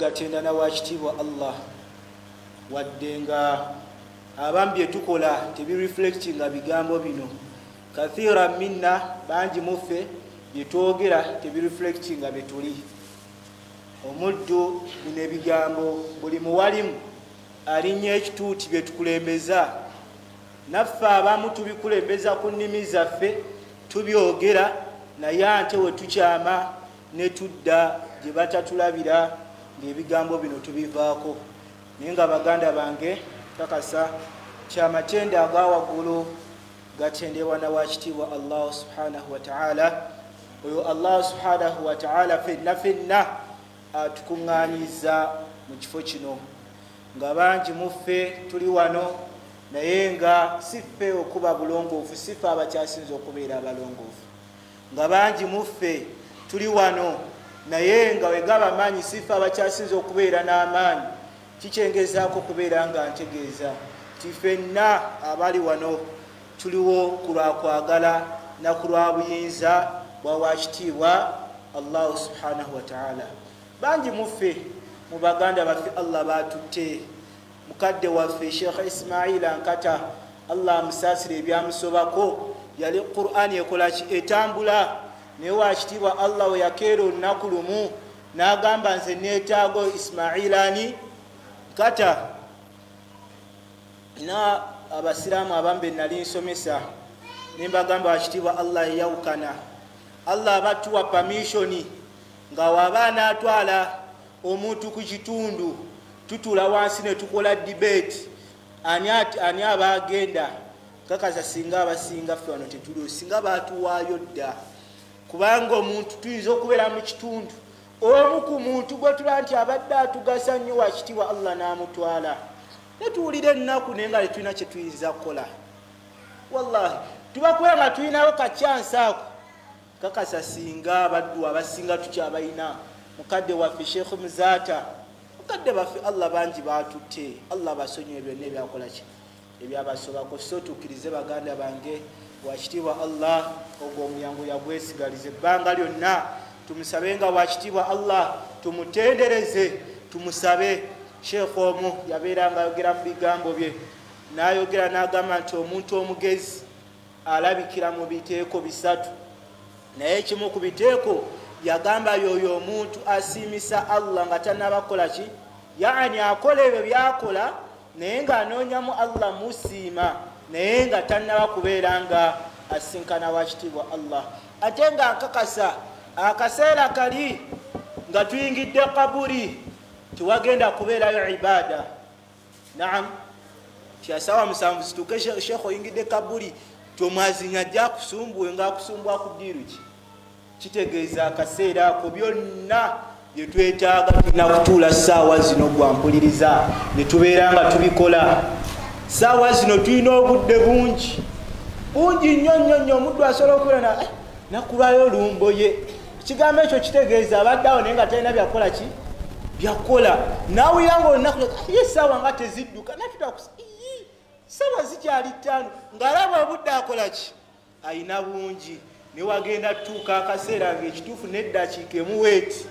tugatenda na wakitiibwa Allah wadde nga abamu bye tukola tebireflectinga bigambo bino. Kathira minna, bangi muffe bye twogera tebireflectinga bye tuli. Omuddu bino ebigambo buli muwalimu alinnya ekituuti bye tukulembeza. Naffe abamu tubikulembeza ku nnimi zaffe tubyogera, naye ate we tukyama ne tudda gye batatulabira ng'ebigambo bino tubivaako. Naye nga baganda bange kakasa kyamatende aga waggulu gatendebwa na wakitiibwa Allah subhanahu wa ta'ala. Oyo Allah subhanahu wa ta'ala fenna atukuŋŋaanyiza mu kifo kino, nga bangi muffe tuli wano naye nga siffe okuba bulongoofu, siffe abakyasinza okubeera abalongoofu. Nga bangi muffe tuli wano naye nga wegaba maanyi siffe abakyasinza okubeera n'amaanyi. Kikyengezaako kubeera nga ntegeeza ti ffenna abali wano tuliwo ku lwa kwagala na ku lwa buyinza bwa wakitiibwa Allah subhanahu wa ta'ala. Bangi muffe mu baganda baffe Allah batutte. Mukadde waffe Sheikh Ismail Ankata, Allah amusaasire ebyamusobako, yali Qur'an ekola ki etambula, naye wakitiibwa Allah we yakeera olunaku lumu n'agamba nze neetaago Ismailani Kata. Na abasiraamu abamu be nali nsomesa ne mbagamba wakitiibwa Allah yeyawukana. Allah abatuwa permissioni nga waba anaatwala omuntu ku kitundu tutula wansi ne tukola debate ani aba agenda. Kakasa singa abasinga ffe wano tetuli, singa baatuwaayo dda, kubanga omuntu tuyinza okubeera mu kitundu omu ku muntu gwe tulaba nti abadde atugasa nnyo wakitiibwa Allah n'amutwala, netuwulira ennaku naye nga tetulina kye tuyinza kukola. Wallahi tubakuba nga tulinawo kacyansi ako. Kakasa singa abaddu abasinga tukyabayina, mukadde waffe Sheikh Muzata, mukadde baffe Allah bangi batutte, Allah basonyiwe byonna ebyakola ki ebyabasobako. So tukkirize baganda bange wakitiibwa Allah ogwo omulyango yagwesigalize ebbanga lyonna. Tumusabe nga wakitiibwa Allah tumutendereze, tumusabe. Sheikh omu yabeeranga ayogera mu bigambo bye, n'ayogera n'agamba nti omuntu omugezi alabikira mu biteeko bisatu, naye kimu ku biteeko yagamba yoyo omuntu asiimisa Allah nga tannabakola ki, yaani akola ebyo byakola naye ng'anoonyamu Allah musiima, naye nga tannaba kubeera nga asinkana wakitiibwa Allah. Ate nga nkakasa akaseera kali nga tuyingidde kaburi tiwagenda kubeerayo ibaada. Naam, kyasawa musanvu situke Sheikh oyingidde kaburi tomwazinya ajja akusumbuwe ng'akusumbwa ku ddiiru ki. Kitegeeza akaseera ako byonna bye twetaaga tulina kutuula ssaawa zino gwampuliriza ne tubeera nga tubikola. Ssaawa zino tulina obudde bungi nnyo omuddu asobola okubeera nakulwayo olumbo ye. Ekigambo ekyo kitegeeza abadde awo naye nga talina byakola ki byakola. Naawulira nga olunaku ye ssaawa nga tezidduka ssaawa zikyali ttaano ng'alaba obudde akola ki ayina bungi. Ne wagenda tutuuka akaseera ng'ekituufu n'eddakiika emuweeti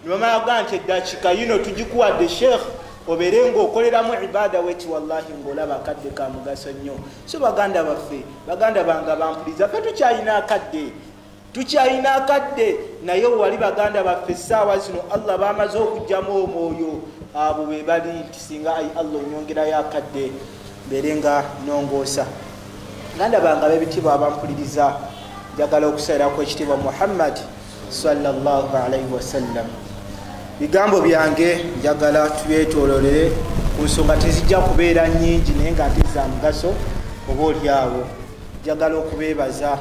ne bamala kugaa nti eddakiika yino tugikuwadde Sheikh obeere ng'okoleramu ibaada weeti, wallahi ng'olaba akadde ka mugaso nnyo. So baganda baffe, baganda bange abampuliza, ffe tukyalina akadde naye wali baganda baffe essaawa zino Allah bamaze okugyamu omwoyo abo be bali nti singa ayi Allah onyongerayo akadde mbeere nga nongoosa. Baganda bange ab'ebitiibwa abampuliriza, njagala okusalirako ekitiibwa Muhammad sallallahu alaihi wasallam. Bigambo byange njagala tubyetoololere ku nsonga tezijja kubeera nnyingi naye nga nte za mugaso oba olyawo. Njagala okubeebaza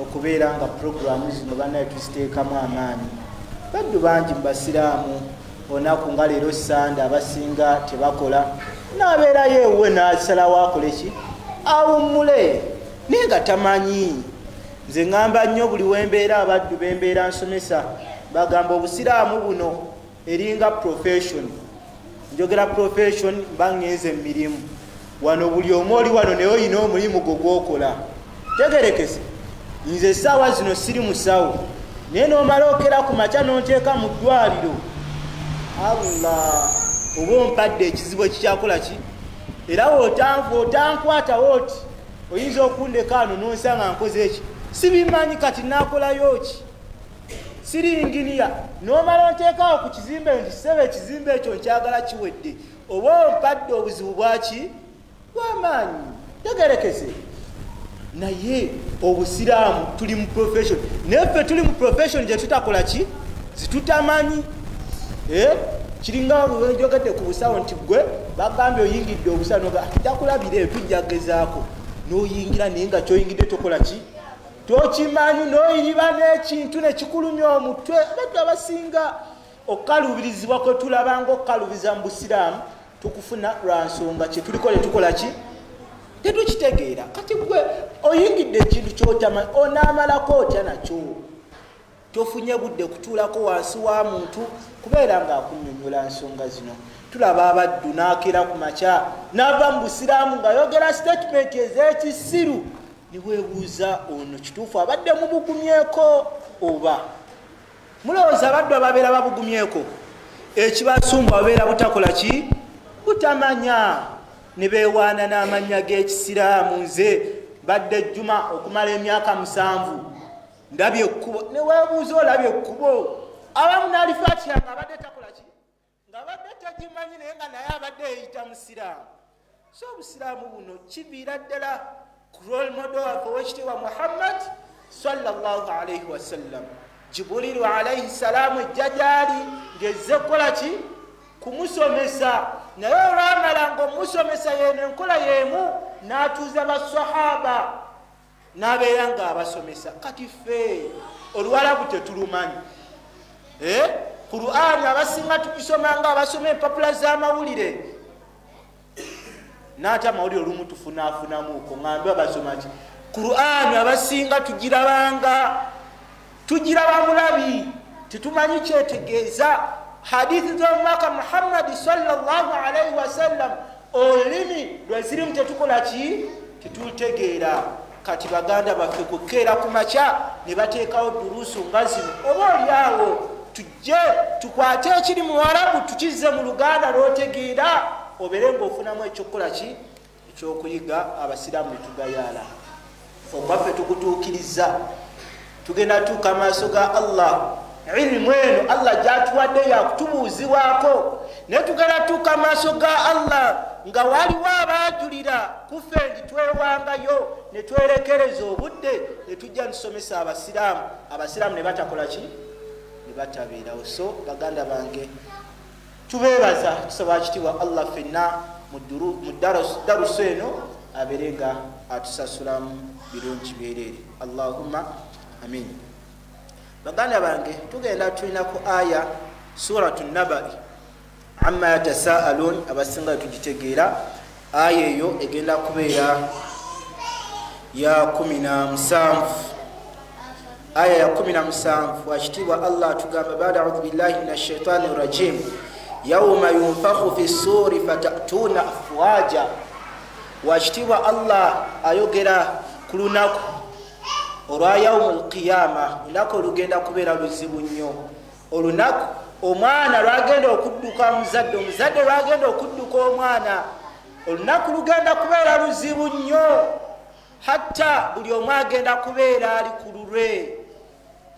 okubeera nga puroguramu zino bannaye tuziteekamu amaanyi. Baddu bangi mu basiraamu olunaku nga leero Sande abasinga tebakola, n'abeerayo ewuwe n'asalawo akole ki awummule naye nga tamanyi. Nze ŋŋamba nnyo buli wembeera abaddu bembeera nsomesa bagamba obusiraamu buno eringa profession. Njogera profession mba ŋŋenze mu mirimu wano, buli omu oli wano naye oyina omulimu gwo gw'okola. Tegerekese nze essaawa zino siri musawo naye n'omala okera ku makya n'onteeka mu ddwaliro Allah oba ompadde ekizibu ekikyakola ki era otankwata oti oyinza okundeka ano nonsanga nkoze eki sibimanyi kati nakolayo ki siri inginiya nomala onteekaawo ku kizimbe nti sebe ekizimbe ekyo nkyagala kiwedde oba ompadde obuzibu bwaki bwamaanyi tegerekeze naye obusiraamu tuli mu profession neffe tuli mu profession gye tutakola ki zitutamanyi kiringa njogedde ku busawo nti gwe bagambye oyingidde obusawo takulabire tujjagezaako noyingira naye nga kyoyingidde tokola ki tokimanyi noyiba n'ekintu nekikulumya omutwe badde abasinga okukalubirizibwa kwe tulabanga okukalubiza mu busiraamu tukufuna lwa nsonga kyetulikole tukola ki tetukitegeera kati gwe oyingidde ekintu kyotamanyi onaamalako otya nakyo tofunye budde kutuulako wansi wa muntu kubeera ngaakunnyonnyola nsonga zino tulaba abaddu naakera ku makya n'ava mu busiraamu ng'ayogera statement ez'ekisiru niweebuuza ono kituufu abadde mubugumyeko oba mulowooza abaddu ababeera babugumyeko ekibasumba babeera butakola ki butamanya ne beewaana n'amannya g'ekisiraamu nze badde ejjuma okumala emyaka 7 ndabye ekkubo neweebuuza olabye ekkubo abamu n'alifaatiya ng'abadde takola ki ng'abadde tagimanyi naye nga naye abadde yeyita musiraamu so obusiraamu buno kiviira ddala ku role model waffe owekitiibwa Muhammad sallallahu alaihi wasallam Jibuliru alaihi salaamu ejja gyali ng'ezze kukola ki kumusomesa naye olwamala ng'omusomesa yeeno enkola y'emu n'atuuza basahaba n'abeera ng'abasomesa kati ffe oluwalabu tetulumanyi Qur'ani abasinga tugisoma nga abasoma empapula z'amawulire n'ate amawulire olumu tufunaafunamuuko ŋŋambe abasoma ki Qur'ani abasinga tugiraba mulabi tetumanyi kyetegeeza hadithi z'omubaka Muhammadi sallallahu alaihi wasallam olulimi lwe zirimu tetukola ki tetutegeera kati baganda baffe kukeera ku makya ne bateekawo duruusu nga zino oba oliawo tujje tukwate ekiri mu Warabu tukizze mu Luganda lw'otegeera obeere ng'ofunamu ekyokukola ki ekyokuyiga abasiraamu ne tugayaala ffe tukutuukiriza tugenda tuuka maaso ga Allah ilimu eno Allah gyatuwadde yakutubuuzibwako naye tugenda tuuka maaso ga Allah nga waliwo abaajulira kuffe ndi twewangayo ne twerekereza obudde ne tujja nsomesa abasiraamu ne batakola ki ne batabeerawo so baganda bange tubeebaza tusaba kitiibwa Allah ffenna mu darusu eno abeere nga atusasulamu birungi byereere Allahumma amin baganda bange tugenda tulina ku aya suratu nabai amma yatasaalun abasinga tugitegeera aya eyo egenda kubeera ya 17 aya ya 17 wakitiibwa Allah tugamba baada audhu billahi minash shaitani rajim yawma yunfakhu fi suri fatatuna afwaja wakitiibwa Allah ayogera ku lunaku olwa yawmul qiyama olunaku olugenda kubeera luzibu nnyo olunaku omwana lwagenda okudduka omuzadde lwagenda okudduka omwana olunaku lugenda kubeera luzibu nnyo hatta buli omu agenda kubeera ali ku lulwe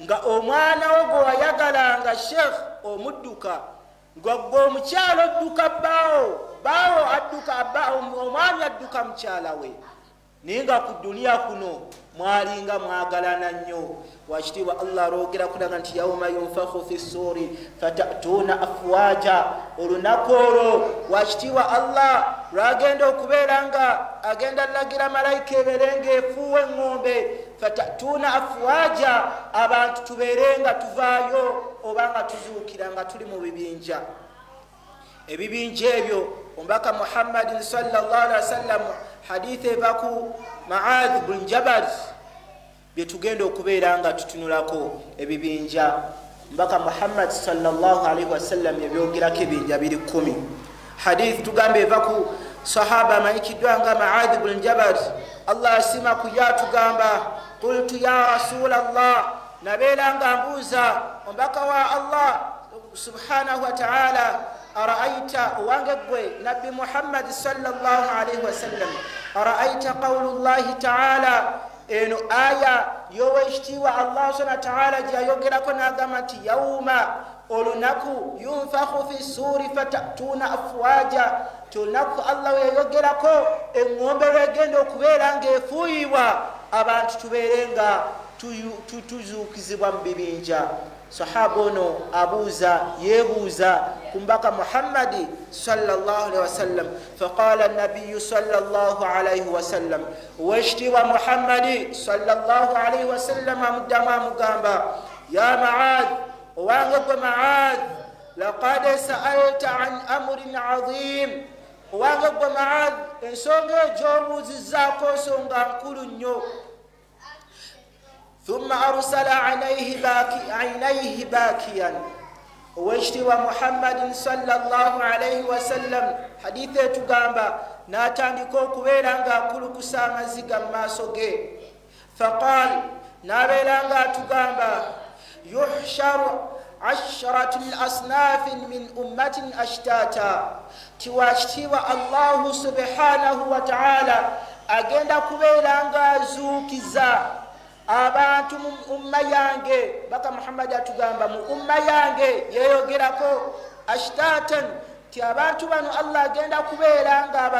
nga omwana wo gwe wayagalanga sheekh omudduka nga gwe omukyalo odduka baawo adduka omwami adduka mukyala we naye nga ku duniya kuno mwalinga mwagalana nnyo wakitiibwa Allah alwogera kulaga nti yawma yunfakhu fi suri fatatuna afwaja olunaku olwo wakitiibwa Allah lwagenda okubeera nga agenda lagira malayika ebeere ng'efuuwa eŋŋombe fatatuna afwaja abantu tubeere nga tuvaayo oba nga tuzuukira nga tuli mu bibinja ebibinja ebyo omubaka Muhammadin sallallahu alaihi wasallam hadithi evaku Muadh bin Jabal byetugenda okubeera nga tutunulako ebibinja mbaka Muhammad sallallahu alaihi wasallam yabyogerako ebinja biri 10 hadithi tugambe evaku sahaba amanyikiddwa nga Muadh bin Jabal Allah asima kuya tugamba qultu ya rasulallah nabeera nga mbuuza omubaka wa Allah subhanahu wa ta'ala araaita wangegwe nabbi Muhammad sallallahu alaihi wasallam araaita qawlullahi ta'ala eno aya yoweshtiwa Allah subhanahu wa ta'ala jayogerako nagamati yauma olunaku yunfakhu fi suri fatatuna afwaja tunaku Allah yayogerako engombe wegenda okubeera ng'efuuyibwa abantu tubeerenga tuzukizibwa mu bibinja. Sahaba ono abuuza yeebuuza kumbaka Muhammadi sallallahu alaihi wasallam faqala an-nabiy sallallahu alaihi wasallam washtiwa Muhammadi sallallahu alaihi wasallam amudama mugamba ya Ma'ad owange gwe Ma'ad laqad sa'alta an amrin 'azim owange gwe Ma'ad ensonga egy'obuuzizzaako nsonga nkulu nnyo. ثم أرسل عينيه باكيا واشتوى محمد صلى الله عليه وسلم حديثة تقامبا ناتاندكو كويلانغا كل كساما زيغا ماسوغي فقال نابيلانغا تقامبا يحشر 10 الأصناف من أمة أشتاتا تواشتوى الله سبحانه وتعالى أجند كويلانغا زوكيزا abantu mu umma yange baka Muhammad atugamba mu umma yange yeyogerako ashtatan ti abantu bano Allah agenda kubeera nga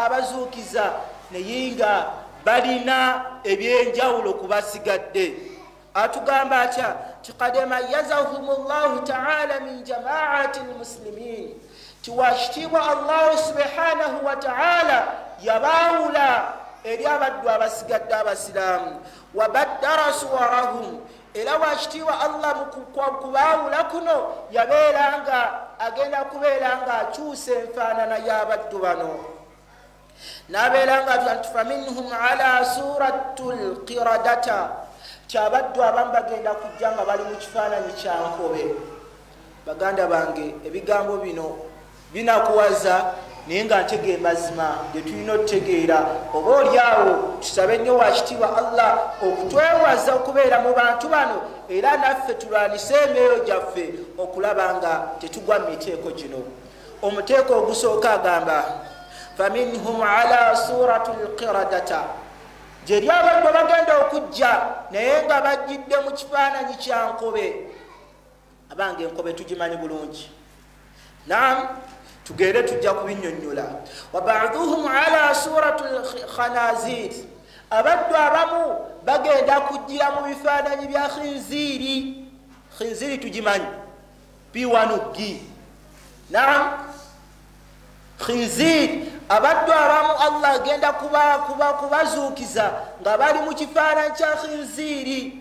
abazuukiza neyinga balina ebyenjawulo kubasigadde. Atugamba atya tiqadama yazahumullahu ta'ala min jama'ati almuslimin tiwashtiwa Allah subhanahu wa ta'ala yabawula eri abaddu abasigadde abasiraamu wabaddara suwarahum era washtiwa Allah mukubaawula kuno yabeeranga agenda kubeeranga akyusa enfaanana y'abaddu bano n'abeeranga faminhum ala suratul qiradata kyabaddu abamu bagenda kujja nga bali mu kifaananyi kya nkobe. Baganda bange ebigambo bino binakuwaza naye nga ntegee mazima ge tulina okutegeera oba oliawo tusabe nnyo wakitiibwa Allah okutwewaza okubeera mu bantu bano era naffe tulwanise emyoyo gyaffe okulaba nga tetugwa mu miteeko gino. Omuteeko ogusooka agamba faminhum ala suratul qiradata gyeri abaddu bagenda okujja naye nga bajjidde mu kifaananyi kya nkobe. Abange enkobe tugimanyi bulungi, naam tugere tujja kubinnyonnyola. Wa ba'dhuhum ala suratul khanazir abaddu abamu bagenda kujjira mu bifaananyi bya khinziri. Khinziri tugimanyi piwanugi, naam khinziri abaddu abamu Allah agenda kubazuukiza nga bali mu kifaananyi kya khinziri.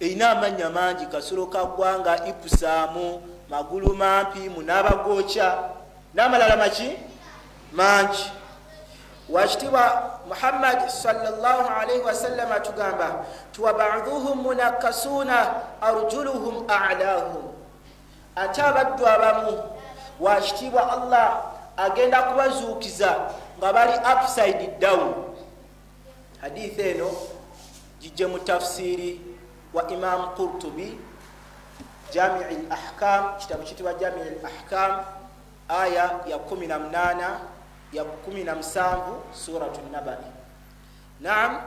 Eyina amannya mangi, kasolo kaggwanga, ipusaamu, magulu mampi, munabagocha n'amalala maki mangi. Washtiwa Muhammad sallallahu alaihi wasallam atugamba tuwa ba'dhuhum munakkasuna arjuluhum a'lahum ate abaddu abamu washtiwa Allah agenda kubazuukiza nga bali upside down. Hadithi eno jijje mu tafsiri wa Imam Qurtubi Jami' al-Ahkam, kitabu kitibwa Jami' al-Ahkam, aya ya 18 ya 17 suratul Naba. Naam,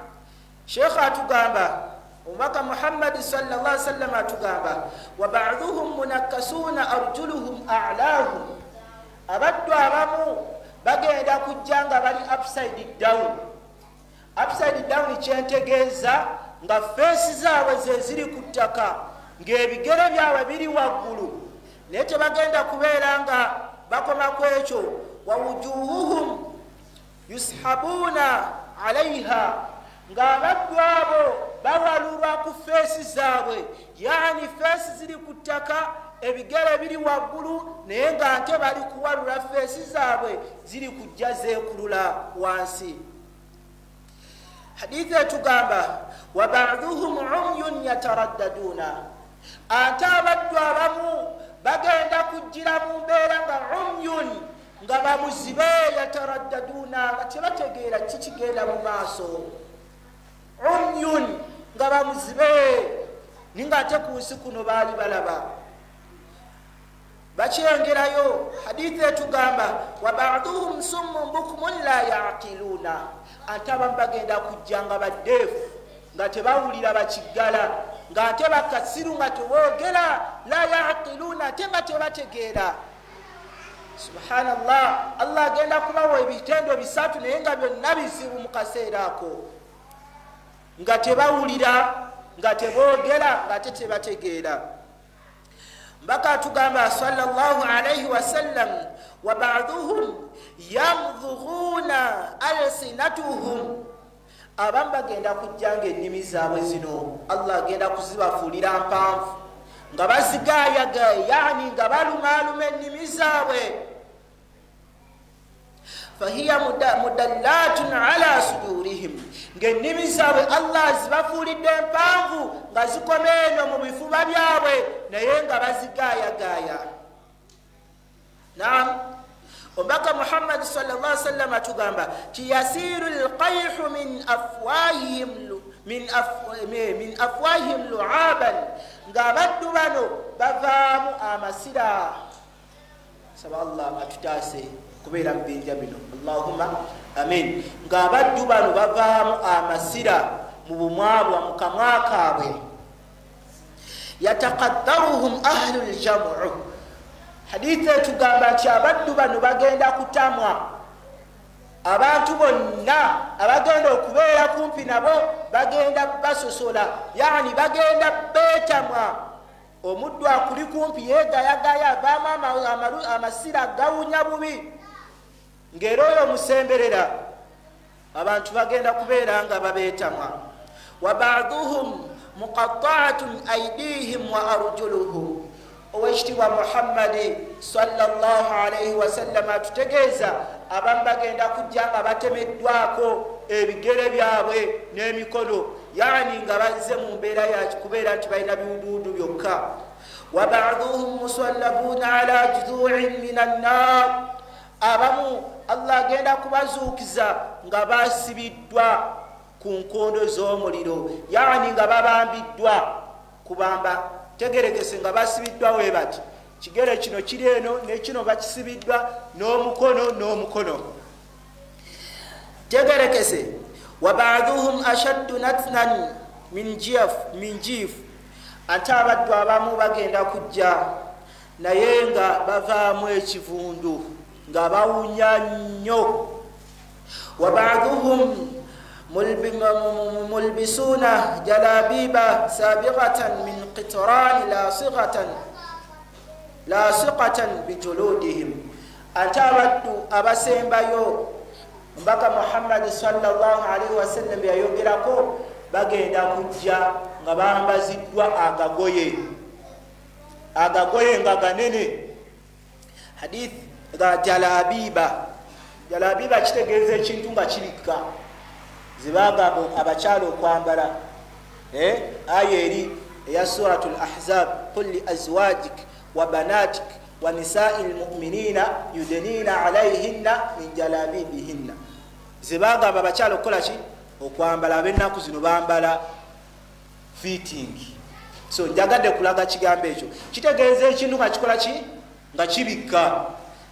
Sheikh atugamba umaka Muhammad sallallahu alaihi wasallam atugamba wa ba'dhuhum munakkasuna arjuluhum a'lahum abaddu abamu bagenda kujjanga bali upside down. Upside down kyentegeeza nga feesi zaabwe ze ziri ku ttaka ng'ebigere byabwe biri waggulu, naye tebagenda kubeera nga bakoma ku ekyo. Wa wujuhuhum yushabuna alaiha ng'abaddu abo bawalulwa ku feesi zaabwe, yaani feesi ziri ku ttaka ebigere biri waggulu naye nga nte bali kuwalula feesi zaabwe ziri kujja zeekulula wansi. Hadithi etugamba wa ba'dhuhum umyun yataraddaduna ate abaddu abamu bagenda kujjira mu mbeera nga umyun nga bamuzibe yataraddaduna nga tebategeera kikigenda mu maaso. Umyun nga bamuzibe ninga ate ku nsi kuno baali balaba bakyengerayo hadithi etugamba wa ba'duhum summun bukmun la yaqiluna ate abamu bagenda kujja nga baddeefu nga tebawulira bakiggala nga ate bakasiru nga teboogera la yaqiluna ate nga tebategeera. Subhanallah, Allah agenda kubawa ebitendo bisatu naye nga byonna bizibu mu kaseera ako nga tebawulira nga teboogera nga ate tebategeera. Mbaka atugamba sallallahu alayhi wasallam wa ba'duhum yamdhughuna alsinatuhum abamu bagenda kujjanga ennimi zaabwe zino Allah agenda kuzibafuulira mpanvu nga bazigaayagaye yani nga balumaaluma ennimi zaabwe. fahiya mudallatun ala sudurihim ng'ennimi zaabwe Allah zibafuulidde empanvu nga zikoma eno mu bifuba byabwe naye nga bazigaayagaaya. Naam, omubaka Muhammad sallallahu alaihi wasallam atugamba tiyasiru alqayhu min afwahihim lu'aban ng'abaddu bano bavaamu amasira. Saba Allah atutaase kubeera mu binja bino, Allahumma amin. Ng'abaddu bano bavaamu amasira mu bumwabwa mu kamwa kaabwe. Yataqaddaruhum ahlul jam'u, hadithi etugamba nti abaddu bano bagenda kutamwa. Abantu bonna abagenda okubeera kumpi nabo bagenda basosola, yani bagenda beetamwa. Omuddu akuli kumpi yeegayagaya avaamu amasira gawunya bubi, ng'era oyo musemberera abantu bagenda kubeera nga babeetamwa. Wa ba'duhum muqatta'atun aydihim wa arjuluhum, owekitiibwa Muhammadi sallallahu alayhi wasallam atutegeeza abamu bagenda kujja nga batemeddwako ebigere byabwe n'emikono, yani nga bazze mu mbeera yakikubeera nti balina biwuduwudu byokka. Wa ba'duhum musallabuna ala judu'in min annar, abamu Allah agenda kubazuukiza nga basibiddwa ku nkondo z'omuliro, yani nga babambiddwa kubamba. Tegerekese nga basibiddwa we bati kigere kino kiri eno nekino bakisibiddwa n'omukono n'omukono. Tegerekese wa ba'duhum ashaddu natnan min jif, ate abaddu abamu bagenda kujja naye nga bavaamu ekivundu nga bawunya nnyo. Wa ba'duhum mulbisuna jalabiba sabiqatan min qitran lasiqatan bijuludihim, ate abaddu abasembayo mbaka Muhammad sallallahu alaihi wasallam yayogerako bagenda kujja nga bambaziddwa agagoye nga ganene. Hadith ga jalabiba kitegeeza ekintu nga kirika zibagamba abakyala okwambala. Aya eri eya suratul ahzab qul li azwajik wa banatik wa nisai lmuminina yudenina alayhinna min jalabibihinna, zibagamba abakyala okukola ki? Okwambala. Ab'ennaku zino bambala fitting. So njagadde kulaga kigambo ekyo kitegeeza ekintu nga kikola ki? Nga kibikka.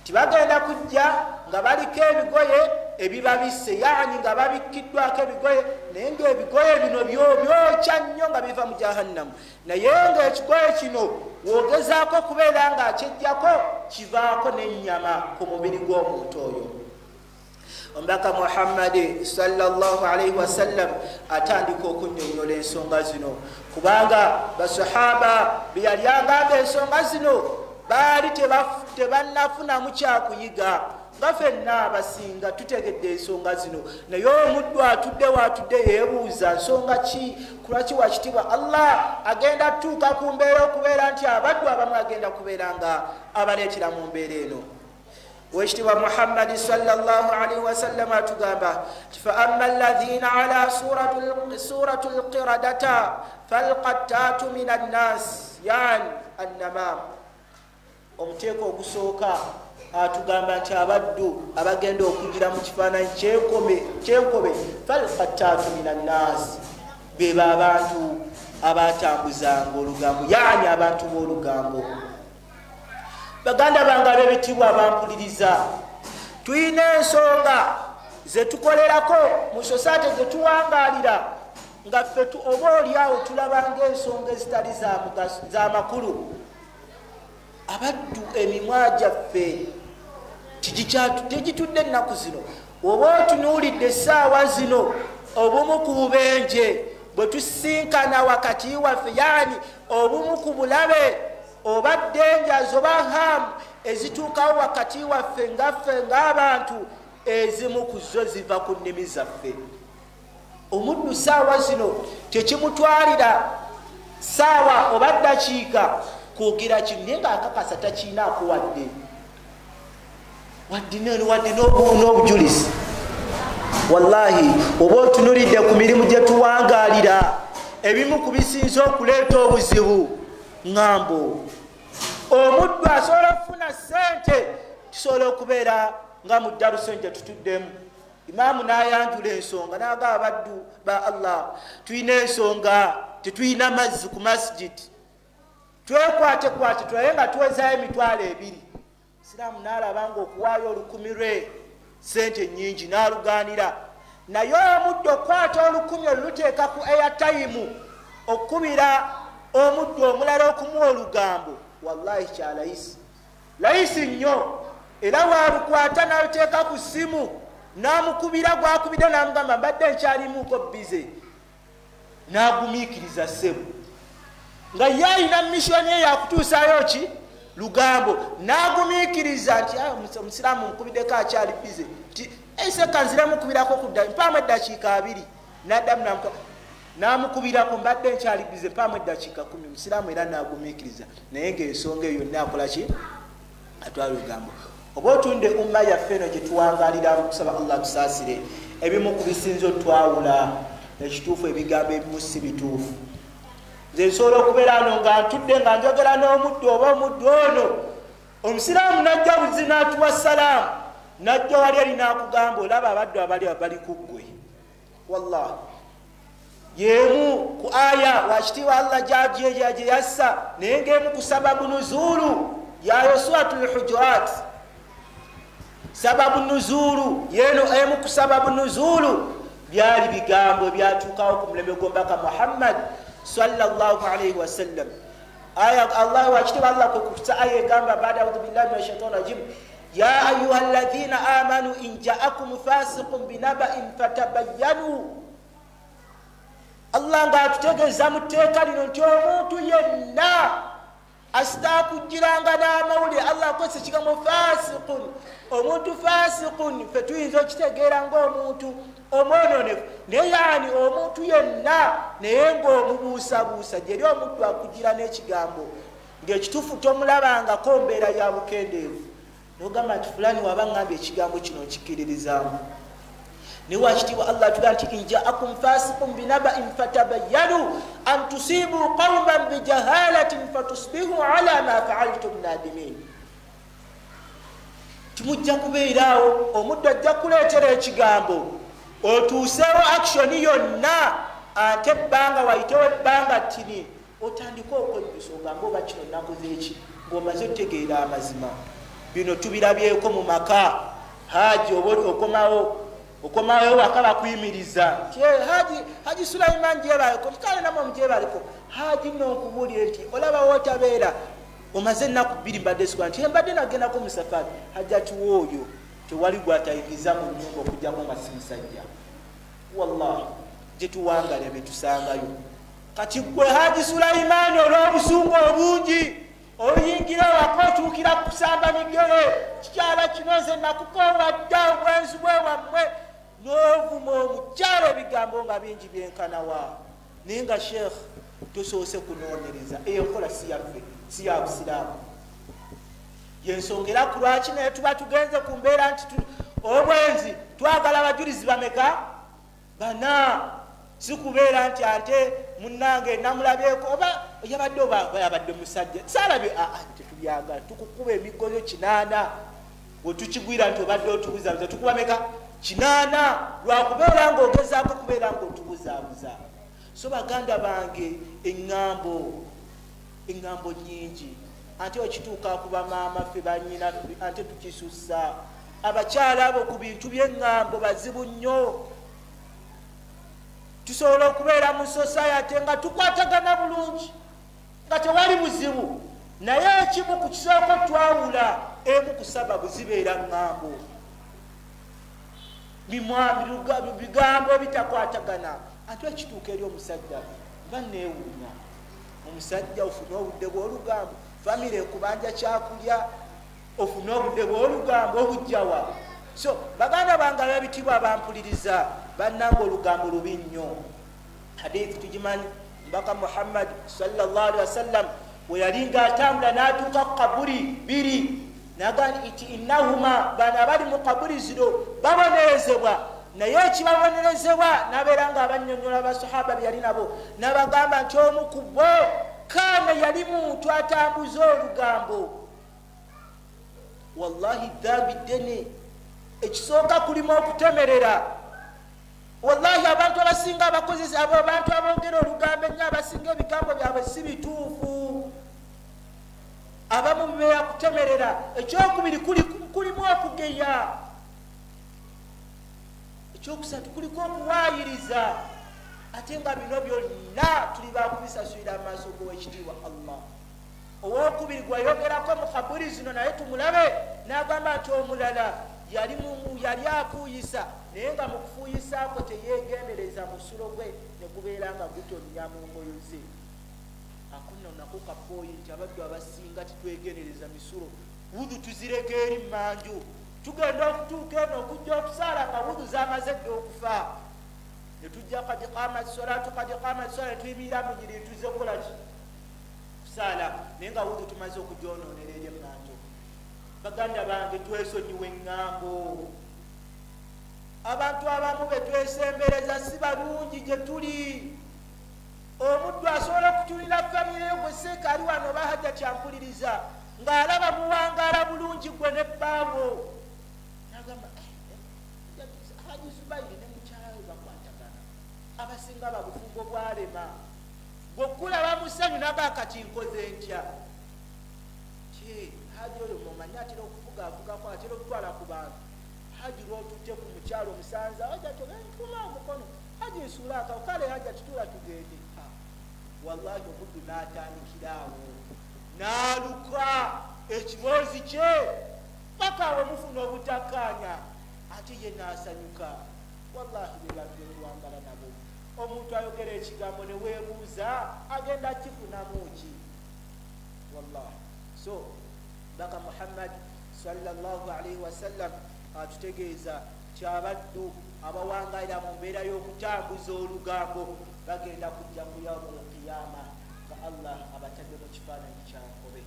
Tibagenda kujja nga baliko ebigoye ebibabisse, yani nga babikkiddwako ebigoye naye ng'ebigoye bino byokya nnyo nga biva mu jahannamu, naye ng'ekigoye kino wogezaako okubeera nga akyejjako kivaako n'ennyama ku mubiri gw'omuntu oyo. Omubaka Muhammadi sallallahu alaihi wasallam atandika okunnyonnyola ensonga zino kubanga basahaba bye yali agamba ensonga zino baali tebannafunamu kyakuyiga nga ffenna abasinga tutegedde ensonga zino, naye omuddu atudde waatudde yeebuuza nsonga ki? Kulwaki wakitiibwa Allah agenda tuuka ku mbeera okubeera nti abaddu abamu agenda kubeera nga abaleetera mu mbeera eno. Wekitiibwa Muhammadi sallallahu alaihi wasallam atugamba fa amma alladhina ala suratul qiradata falqattatu min annas, yani annamam. Omuteeko ogusooka atugamba nti abaddu abagenda okugira mu kifaananyi kyenkobe falqattatu min annas, beba abantu abatambuzanga olugambo, yani abantu b'olugambo. baganda bange ab'ebitibwa abampuliriza tuyina ensonga zetukolerako mu society zetuwangalira nga ffe oba oliawo tulabanga ensonga ezitali z'amakulu abaddu emimwa gyaffe tegitudde ennaku zino oba otunuulidde essaawa zino obumu ku bubenje bwe tusinkana wakati waffe yani obumu ku bulabe oba denjas oba hamu ezituukawo wakati waffe ngaffe ng'abantu ezimu ku zo ziva ku nnimi zaffe omuddu saawa zino tekimutwalira saawa oba ddakiika kwogera kino naye ng'akakasa takiinaako wadde n'obujulizi wallahi oba otunulidde ku mirimu gye tuwangalira ebimu ku bisinza okuleeta obuzibu ŋŋambo omuddu asobola okufuna ssente tusobola okubeera nga mu daruson gye tutuddemu imaamu n'ayanjula ensonga n'agamba baddu ba allah tulina ensonga tetulina mazzi ku masjidi twekwatekwate tulaye nga tuwezaayo emitwalo 2 siraamu n'alaba nga okuwaayo 1000 lwe sente nyingi n'alugaanira naye omuddu okukwata 1000 oluteeka ku airtime okukubira omuddu omulala okumuwa olugambo wallahi layisi nnyo era walukwata n'aluteeka ku ssimu n'amukubira gwakubira n'amugamba mbadde nkyalimuuko bize n'agumiikiriza ssebo nga ye alina missoni ye yakutuusaayo ki lugambo n'agumiikiriza nti omusiraamu mukubiddeko akyali bize nti eseka nziramukubirako kudda mpaamu eddakiika 2 n'addamu n'amukubirako mbadde nkyali bize mpaamu eddakiika 10 omusiraamu era n'agumiikiriza naye ng'ensonga eyo yonna akola ki atwala lugambo oba otunde umma yaffe eno gye tuwangalira kusaba allah tusaasire ebimu ku bisinza otwawula ekituufu ebigambo ebimu si bituufu nze nsobola okubeera ano nga ntudde nga njogera n'omuddu oba omuddu ono omusiraamu najja buzi n'atuwa salaamu najja wali eri n'akugamba olaba abaddu abali ku ggwe wallahi yemu ku aya wakitiibwa allah gye yassa naye ng'emu ku sababu nuzuulu yayo suratul hujurat sababu nuzulu yeno emu ku sababu nuzulu byali bigambo byatuukawo ku mulembe gw'omubaka muhammad sallallahu alayhi wasallam aya allah wakitiibwa allah kwekusa aya egamba baada audhu billahi min ashaitani rajim ya ayuha alladhina amanu in jaakum fasiqun binaba'in fatabayyanu allah ng'atutegeeza mu tteeka lino nti omuntu yenna asitakujjiranga n'amawulire allah akozesa ekigambo fasiqun omuntu fasiqun ffe tuyinza okitegeera ng'omuntu omwononefu naye yaani omuntu yenna naye ng'omubuusabuusa gyeri omuntu akugira n'ekigambo ng'ekituufu tomulabangako mbeera ya bukendeevu nogamba nti fulani waba ngambye ekigambo kino nkikiririzaamu naye wakitiibwa allah tugaa nti in jaakum fasiqun binaba'in fatabayyanu an tusibu qawman bijahalatin fatusbihu ala ma faaltum nadimin timujja kubeeraawo omuddu ajja kuleetera ekigambo otuuseewo actioni yonna ate ebbanga wayitewo ebbanga tini otandika okwejjusa ogambe oba kino nakozeeki ng'omaze otegeera amazima bino tubirabyeko mu maka haji oba okomawo waka bakuyimiriza haji sulaiman gyebaliko kale namwe mugyebaliko haji nonkubuulire nti olaba wootabeera omaze ennaku 2 mbadde sikuwa nti mbadde nagendako musafari hajjatuwa oyo tewali gwatayingiza mu nnyumba okujjako nga si musajja wallahi gyetuwangala betusangayo kati gwe haji sulaimaani olw'obusungu obungi oyingira waka otuukira kusamba migere kikyala kino nze nakukoowa dda obwenzi bwewammwe n'ovuma omukyalo ebigambo nga bingi byenkanawa naye nga sheekh tosoose kunoonyereza eyo nkola si yaffe si ya busiraamu yensonga era ku lwaki naye tuba tugenze ku mbeera nti obwenzi twagala abajulizi bameka 4 si kubeera nti ate munnange namulabyeko oba yabadde musajja saalabye tetubyagala tukukuba emigozo 8 wetukigwira nti obadde otubuzaabuza tukuba meka 8 lwakubeera ngaogezaako kubeera ngaotubuzaabuza so baganda bange eŋŋambo nyingi ate okituuka kuba maama ffe banyina ate tukisussa abakyala abo ku bintu by'eŋŋambo bazibu nnyo. Tusobola okubeera mu society nga tukwatagana bulungi nga tewali buzibu, naye ekimu ku kisooka twawula emu ku sababu zibeera ŋŋambo, bigambo bitakwatagana. Ate ekituuka eri omusajja banneewuunya, omusajja ofune obudde bw'olugambo, famire ekubanja kyakulya, ofune obudde bw'olugambo obujjawa. So baganda bange ab'ebitibwa bampuliriza, bannanga olugambo lubi nnyo. Hadithi tugimanyi, mbaka Muhammad sallallahu alaihi wasallam bwe yali ng'atambula n'atuuka ku kaburi biri, nagamba nti innahuma, bano abali mu kaburi zino babonerezebwa. Naye ekibabonerezebwa nabeera ng'abannyonnyola abasahaba be yali nabo, n'abagamba nti omu ku bo kaana yali muntu atambuza olugambo. Wallahi dhambi ddene, ekisooka kulimu okutemerera. Wallahi abantu abasinga abakozesa abo abantu aboogera olugambo ennyo abasinga ebigambo byabwe si bituufu, abamu bibeera kutemerera. Ekyokubiri kulimu okugeya. Ekyokusatu kuliko okuwaayiriza. Ate nga bino byonna tuli bakubisasulira mu maaso g'owekitiibwa Allah. Owokubiri gwayogerako mu kaburi zino naye tumulabe n'agamba nti omulala yali afuuyisa, naye nga mu kufuuyisaako teyeegendereza musulo gwe ne gubeera nga gutonnya mu ngoyo ze. Akuno nako kapooyi nti abaddu abasinga titwegendereza misulo. Wudu tuzireka eri mmanju, tugenda okutuuka eno okujja okusaala nga wudu zamaze dde okufa, ne tujja kadi qamat solatu ne tuyimirira mu nyiri tuzze kukola ki? Kusaala, naye nga wudu tumaze okugyonoonera eri emmanju. Baganda bange twesonyiwe eŋŋambo. Abantu abamu be twesembereza si balungi gye tuli. Omuddu asobola okutulira famire yo gwe seeka ali wano oba hajja kyampuliriza ng'alaba muwangaala bulungi gwe ne bbaabo. Nagamba Haji Zubairi ne mukyala we bakwatagana, abasinga babufumbo bwalema. Bw'okulaba musanyu naga kati nkoze ntya? Haji oyo mumanyi atera okuvugavugako, atera okutwala ku bantu. Haji lw'otutte ku mukyalo omusanza, Haji ntuma omukono, Haji nsuula akawo, kale Haji tutula tugende. Wallahi omuddu n'atandikira awo, n'aluka ekiboozi kye paka awo mufuna obutakkaanya, ate ye n'asanyuka. Wallahi be bantu betuwangala nabo. Omuntu ayogera ekigambo ne weebuuza agenda kifunamu ki? Wallahi. So baka Muhammad sallallahu alaihi wasallam atutegeeza kyabaddu abawangalira mu mbeera y'okutambuza olugambo bagenda kujja ku yaumul qiyama nga Allah abatadde mu kifaananyi kya nkobe.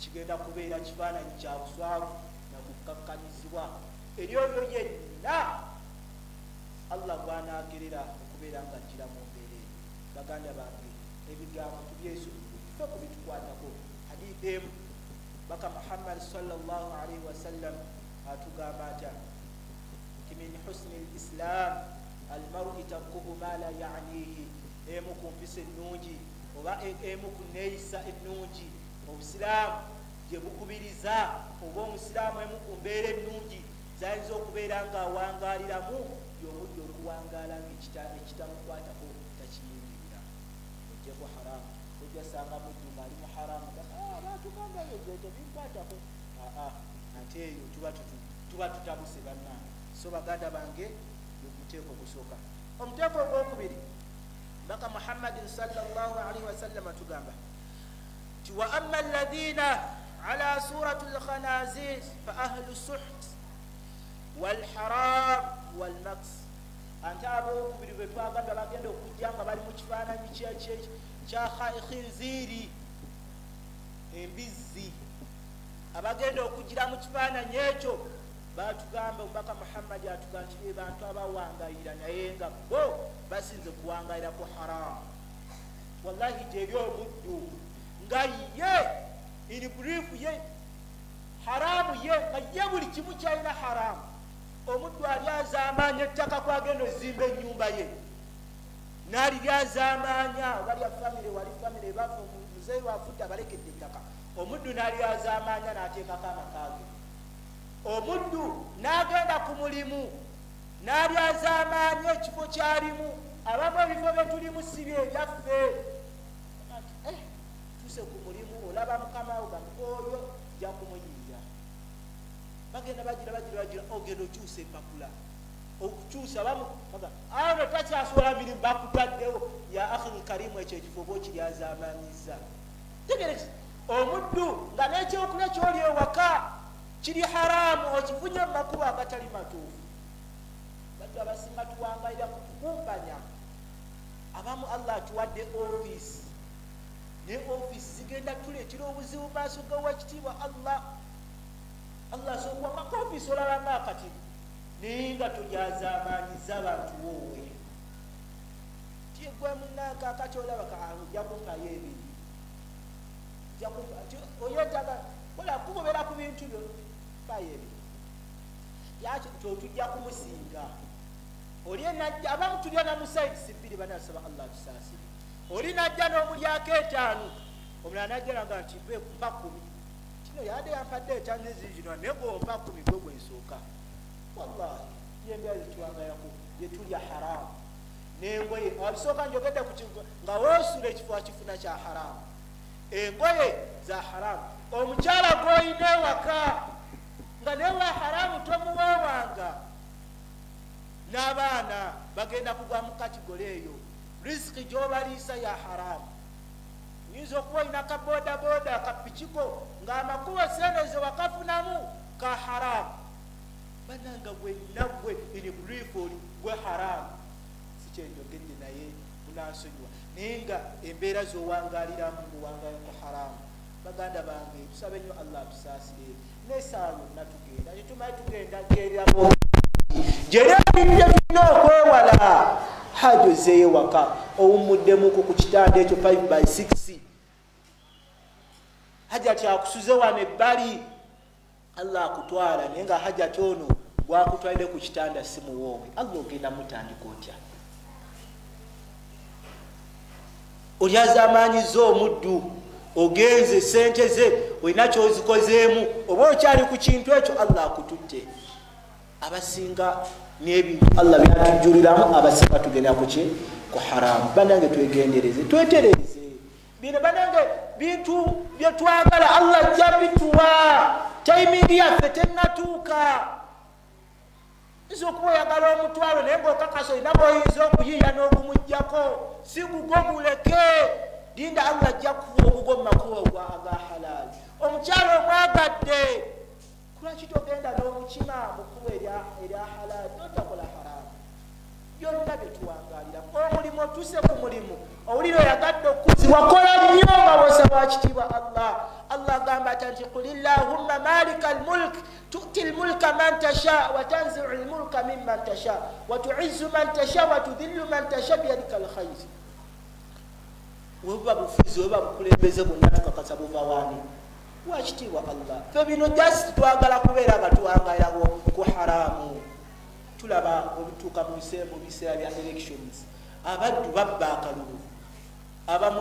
Kigenda kubeera kifaananyi kya buswavu na kukkakkanyizibwa eri oyo yenna Allah gw'anaagerera okubeera nga ajjira mu mbeera eyo. Baganda bange ebigambo tubyesonyiwe tufe ku bitukwatako. Hadithi emu baka Muhammad sallallahu alaihi wasallam atugamba atya nti min husni lislam almaru tarkuhu ma la yanihi. Emu ku mpisa ennungi oba emu ku neeyisa ennungi obusiraamu gye bukubiriza, oba omusiraamu emu ku mbeera ennungi zayinza okubeera ng'awangaaliramu y'omudde okuwangaala ng'ekitamukwatako takiyingirira. Ojjeko haramu, ojja sanga muddu ng'ali mu haramu batugamba eyo tebinkwatako. Ate eyo tuba tutabuse bannange. So baganda bange omuteeko gusooka. Omuteeko ogwokubiri baka Muhammadin sallallahu alaihi wasallam atugamba ti wa amma alladhina ala surati alkhanazir fa ahlu suht walharam walmaks. Ate abookubiri bwe twagamba bagenda okujja nga bali mu kifaananyi kya khinziri, embizzi, abagenda okugira mu kifaananyi ekyo batugamba omubaka Muhammad atugamba nti be bantu abawangayira naye nga bo basinze kuwangayira ku haramu. Wallahi teri omuddu nga ye in brief ye haramu ye nga ye buli kimu kyalina haramu. Omuddu ali azaamaanya ettaka kwagenda ozimba ennyumba ye n'ali lyazaamaanya wali famire bafa mu muzeeyi wafudde abalekedde ettaka omuddu n'alyazaamaanya n'ateekako amakage omuddu n'agenda ku mulimu n'alyazaamaanya ekifo kyalimu abamu ebifo byetulimu si bye ebyaffe tuse ku mulimu olaba mukamawo oyo ja kumuyiira bagenda bagira ogenda okyusa empapula okukyusa bamu ano takyasobola mirimu bakutaddewo ya akhiri karimu ekyo ekifo oba okiryazaamaanyiza tegereza omuddu nga n'ekyokulya kyoli ewaka kiri haramu okifunye mu makubo agatali matuufu baddu abasinga tuwangalira kukumpanya abamu allah atuwadde ofiisi ne ofiisi zigenda tuleetera obuzibu maaso gawakitiibwa allah sokuwamaka ofiisi olabanga akatibu naye nga tolyazaamaanyiza abantu woowe tyegwe munanka akati olabaka ojja kunkayo ebiri oyetaga kola kugobera ku bintu byo kayo ebiri yaki totujja kumusinga oli enajja abamu tulya namusaidi sibbiri banasaba allah tusaasire oli najja n'omulyako etaano omulala najjalaga nti mpa 10 kino yadde yampadde etaano zizino negompa 10 gwe gwensooka wallahi yembeera zituwangayako yetulya haramu nengoye abisooka njogedde ku kintu nga woosula ekifo akifuna kya haramu engoye za haramu omukyala gwoyina ewaka nga newa haramu tomuwoowanga n'abaana bagenda kugwa mu katigole eyo risiki gyobaliisa ya haramu oyinza okuba olina kabodaboda kapikiko ng'amakubo seneze wakafunamu ka haramu bananga gwenagwe ini briefoli gwe haramu sikyenjogedde naye munansonyiwa naye nga embeera zowangaliramu muwangalako haramu baganda bange tusabe nnyo allah tusaasire nesaalu natugenda tetumaye tugenda geramo gyerabidde tulina okwewala hajo zeeyo waka owummuddemuku ku kitanda ekyo 5x6 haja tyakusuze wano ebbali allah akutwala naye nga haja kyono gwakutwalire ku kitanda simuwoowe allah ogenda mutandika otya olyazaamaanyiza omuddu ogenze sente ze olina kyozikozeemu oba okyali ku kintu ekyo allah akututte abasinga n'ebintu allah byatujjuliramu abasinga tugenda kuki ku haramu banange twegendereze twetereze bino banange bintu byetwagala allah ajja bituwa taimindi yaffe tennatuuka nso okuba oyagala omutwalo naye ngaokakasa olina bwoyinza okuyiiya n'ogumugjako si gugo guleke linda allah ajja kuwa ogugo mu makubo aga halaali omukyalo omwagadde kulwaki togenda n'omukima mu kkubo erya halaali notakola haramu byonna byetuwangalira omulimu otuse ku mulimu owulire oyagadde okuzibwa kola nnyo nga bwosaba kitiibwa allah allah agamba nti qul illahumma malika almulk tu'ti almulka man tasha wa tanzi'u almulka mimman tasha wa tu'izzu man tasha wa tudhillu man tasha biyadika alkhayr webuba bufuzi webuba bukulembeze bwonna tukakasa buva waani wakitiibwa allah fe bino just twagala kubeera nga tuwangalirawo ku haramu tulaba obituuka mu biseera bya elections abaddu babba akalulu abamu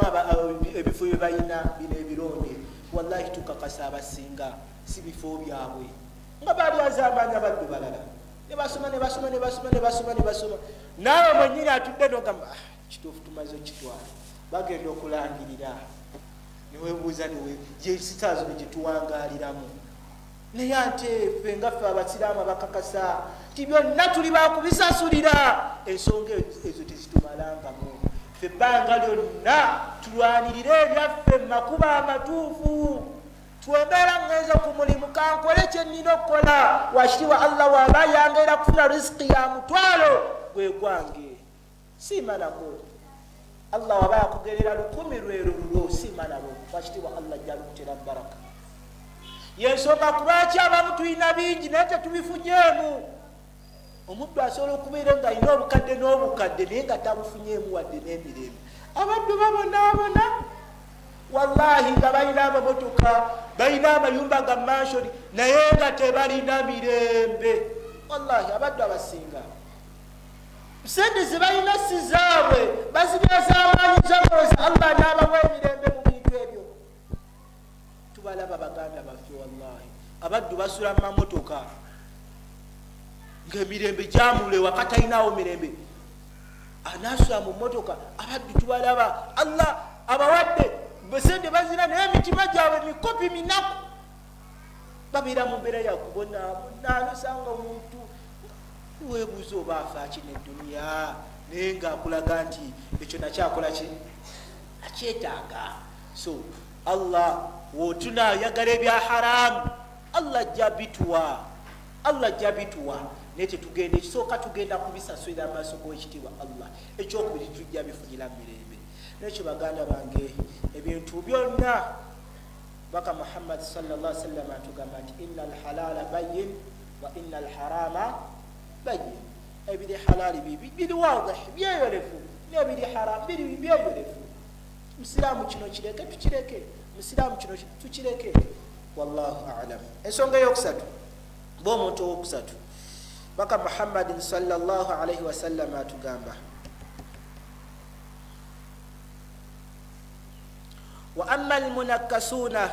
ebifo bye balina bino ebironde wallahi tukakasa abasinga si bifo byabwe nga balyazaamaanya abaddu balala nebasoma naawe mwenyini atudde nogamba kituufu tumaze okitwala bagenda okulangirira niwebuuza gyesitaazo negyetuwangaliramu naye ate ffe nga ffe abasiraamu abakakasa ti byonna tuli bakubisasulira ensonga ezo tezitumalangamu ffe ebbanga lyonna tulwanirire ebyaffe mumakuba amatuufu twembeera ngenze ku mulimu kankole kyennina okukola wakitiibwa allah waaba yangaira kufuna risiki ya mutwalo gwe gwange simanako allah waba yakugerera 10 lwero lulo simanabo wakitiibwa allah jalukutera baraka yensonga kulwaki abamu tulina bingi naye tetubifunyeemu omuddu asobola okubeera nga alina obukadde n'obukadde naye nga tabufunyeemu wadde n'emirembe abaddu babonaabona wallahi nga balina amamotoka balina amayumba ga manshoni naye nga tebalina mirembe wallahi abaddu abasinga sente zebalina si zaabwe bazibyazaamaanyiza booza allah n'abawa emirembe mu bintu ebyo tubalaba baganda baffe wallahi abaddu basula mu mamotoka ng'emirembe gyamule wakatalinawo mirembe anasula mu motoka abaddu tubalaba Allah abawadde besente bazina naye emitima gyabwe mikopi minaku babeera mu mbeera yakubonaabona nosanga omuntu weebuuza oba afa kino edduniya naye ngaakulaga nti ekyo nakyakola ki akyetaaga. So Allah wotunayagala ebya haramu Allah ajja bituwa naye tetugenda ekisooka tugenda kubisasulira amaaso g'ekitiibwa Allah, ekyokubiri tujja bifunira mirembe. Nekyo baganda bange ebintu byonna baka Muhammad sallallahu alaihi wasallam atugamba nti inna alhalala bayyin wa inna alharama bayyin. Ebiri halali biri wadih byeyolefu nebiri haram biri byeyolefu. Musiramu kino kireke tukireke, musiramu kino tukireke. Wallahu a'lam. Ensonga yokusatu b'omuntu owokusatu baka Muhammad sallallahu alaihi wasallam atugamba wa amma almunakkasuna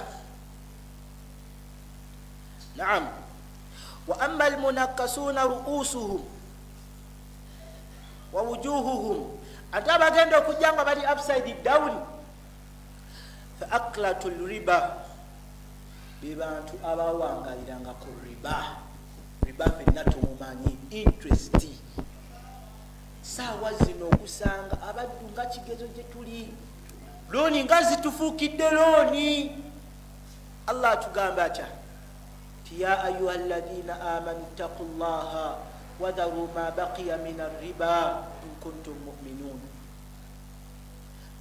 na'am wa amma almunakkasuna ru'usuhum wa wujuhuhum atabagenda okujjanga bali upside down fa aklatul riba bebantu abawangaliranga ku riba fenna tumumanyi interest. Saawa zino okusanga abaddu nga kigezo gye tuli looni nga zitufuukidde looni. Allah atugamba atya ti ya ayuha alladhina amanu ittaqullaha wadharu ma baqiya min arriba in kuntum mu'minun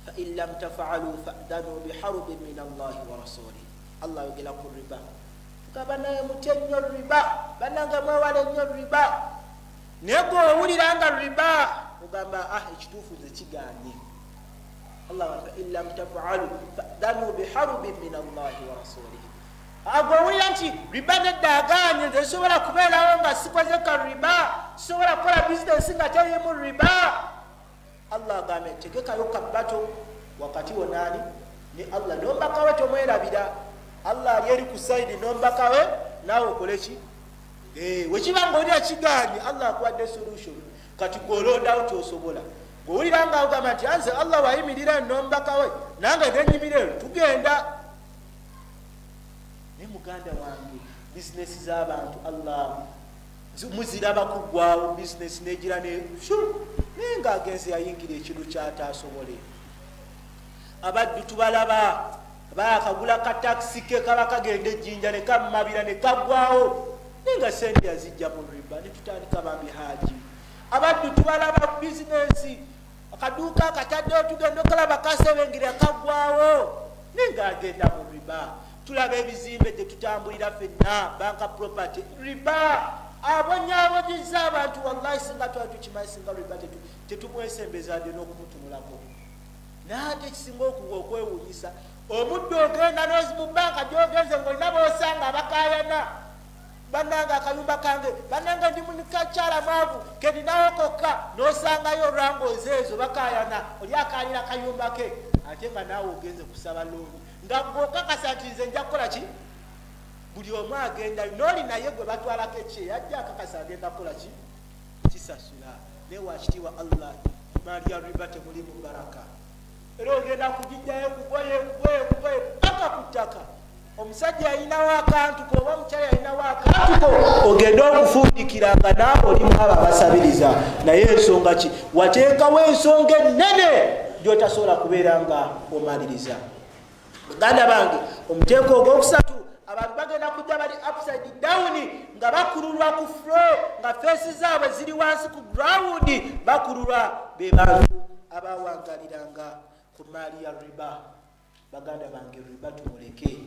fa in lam taf'alu fa'danu biharbin min Allahi wa rasulihi. Allah yogera ku riba kabanaye mutye nnyo riba bananga mwewale nnyo riba naye gwe owuliranga riba ogamba ekituufu ze kiganye. Allah wa fa in lam taf'alu fa'danu biharbin min Allahi wa rasulihi. Agwe owulira nti riba nedda aganye nze sobola kubeerawo nga sikoze ka riba, sobola kukola bizinesi nga terimu riba. Allah agambe tegekayo kabato wakati wonaani ni Allah nombakawe tomwerabira. Allah ali eri ku side nombakawe naawe okoleki wekibanga olira kiganye Allah akuwadde solution kati golondawo kyosobola gwowuliranga ogamba nti anze Allah wayimirira nombakawe nange nenyimire tugenda ne muganda wange bizinesi z'abantu Allah muziraba kugwawo bizinesi negira naye nga agenzi yayingira ekintu kyataasobole. Abaddu tubalaba bakagula ka taxi ke kaba kagenda ejjinja ne kamabira ne kagwawo nenga sente yazijja mu riba ne tutandika bambi haji. Abaddu tubalaba bizinesi akaduuka akataddewo tugenda okulaba kasebengira kagwawo nenga agenda mu riba. Tulaba ebizimbe gye tutambulira fenna banka property riba. Abonyaabonyeza abantu wallahi singa twali tukimanyi singa riba tetumwesembeza ade n'okumutunulako naate kisinga okuwa okwewunyisa omuddu ogenda nozi mu banka gyogenze ng'olina boosanga abakayana bannanga akayumba kange bannanga ndi munikakyala maavu kendinawo kokka n'osangayo rambozi ezo bakayana oli akaalira akayumba ke ate nga naawe ogenze kusaba looni nga gwokakasa nti nze nja kukola ki buli omu agenda n'oli naye gwe batwalako ekyeyo ajja akakasa agenda kukola ki kisasula. Naye wakitiibwa Allah maali ya riba temulimu baraka era ogenda kugijjayo kugoye paka ku ttaka. Omusajja yalinawo akantu ko oba omukyala yalinawo akantu ko ogenda okufundikiranga naawe olimu abo abasabiriza naye ensonga ki wateekawo ensonga ennene gyotasobola kubeera nga omaliriza. Baganda bange omuteeko ogwokusatu abantu bagenda kujja bali upside down nga bakululwa ku floor nga feesi zaabwe ziri wansi ku ground bakululwa be bantu abawangaliranga ku maali ya riba. Baganda bange riba tumuleke.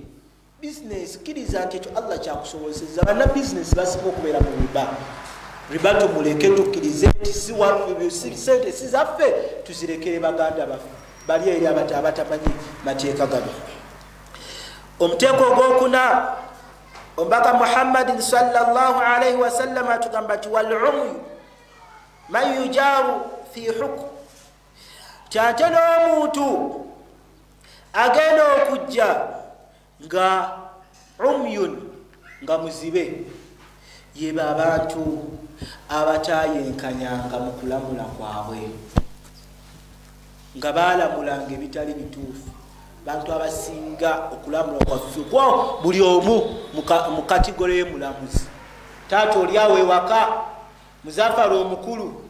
Business kiriza nti ekyo Allah kyakusobozesa banna business basinga okubeera mu riba. Riba tumuleke tukkirize nti sente si zaffe tuzirekere baganda baffe bali eri abatamanyi mateeka gano. Omuteeko ogwokuna omubaka Muhammadin sallallahu alaihi wasallam atugamba nti wal'umyu man yujaru fi hukm kyate n'omuntu agenda okujja nga umyun nga muzibe yeba abantu abatayenkanyanga mu kulamula kwabwe nga balamulanga ebitali bituufu. Bantu abasinga okulamula kwaffe kwa buli omu mu kategori y'emulamuzi. Taata oli awo ewaka Muzaffar omukulu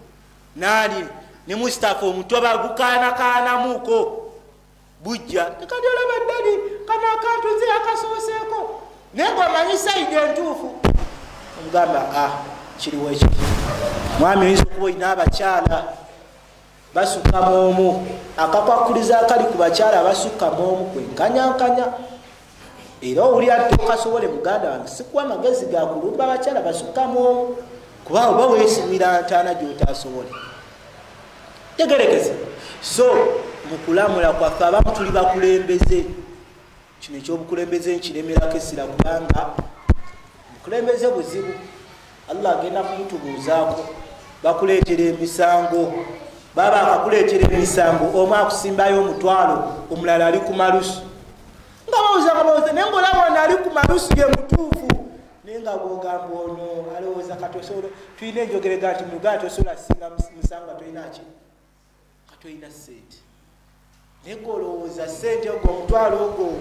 naani ne Mustafa omuto bagukaanakaanamuuko bujja tekati olaba ddali kana akantu nze akasooseeko naye ng'omanyi sayidi entuufu omugamba kiriwo ekyo. Mwami oyinza okuba olina abakyala basukkamu omu akakwakuliza akali ku bakyala basukkamu omu kwenkanyankanya era owulira tokasobole muganda wange sikuwa magezi ga kulumba abakyala basukkamu omu kuba oba weesimira ntaana gy'otasobole. Tegerekeze. So mukulamula kwaffe abamu tuli bakulembeze. Kino ekyobukulembeze nkiremerako essira kubanga bukulembeze buzibu. Allah agenda kumutubuuzaako bakuleetera emisango. Baba akakuleetera emisango omu akusimbayo omutwalo omulala ali ku malusu nga bawuza naye ngaolaba ono ali ku malusu ye mutuufu naye nga bwogamba ono alowooza katosoolo tulina enjogerega nti muganda tosobola singa musango nga tolinaki nga tolina sente naye ngaolowooza sente ogwo omutwalo ogwo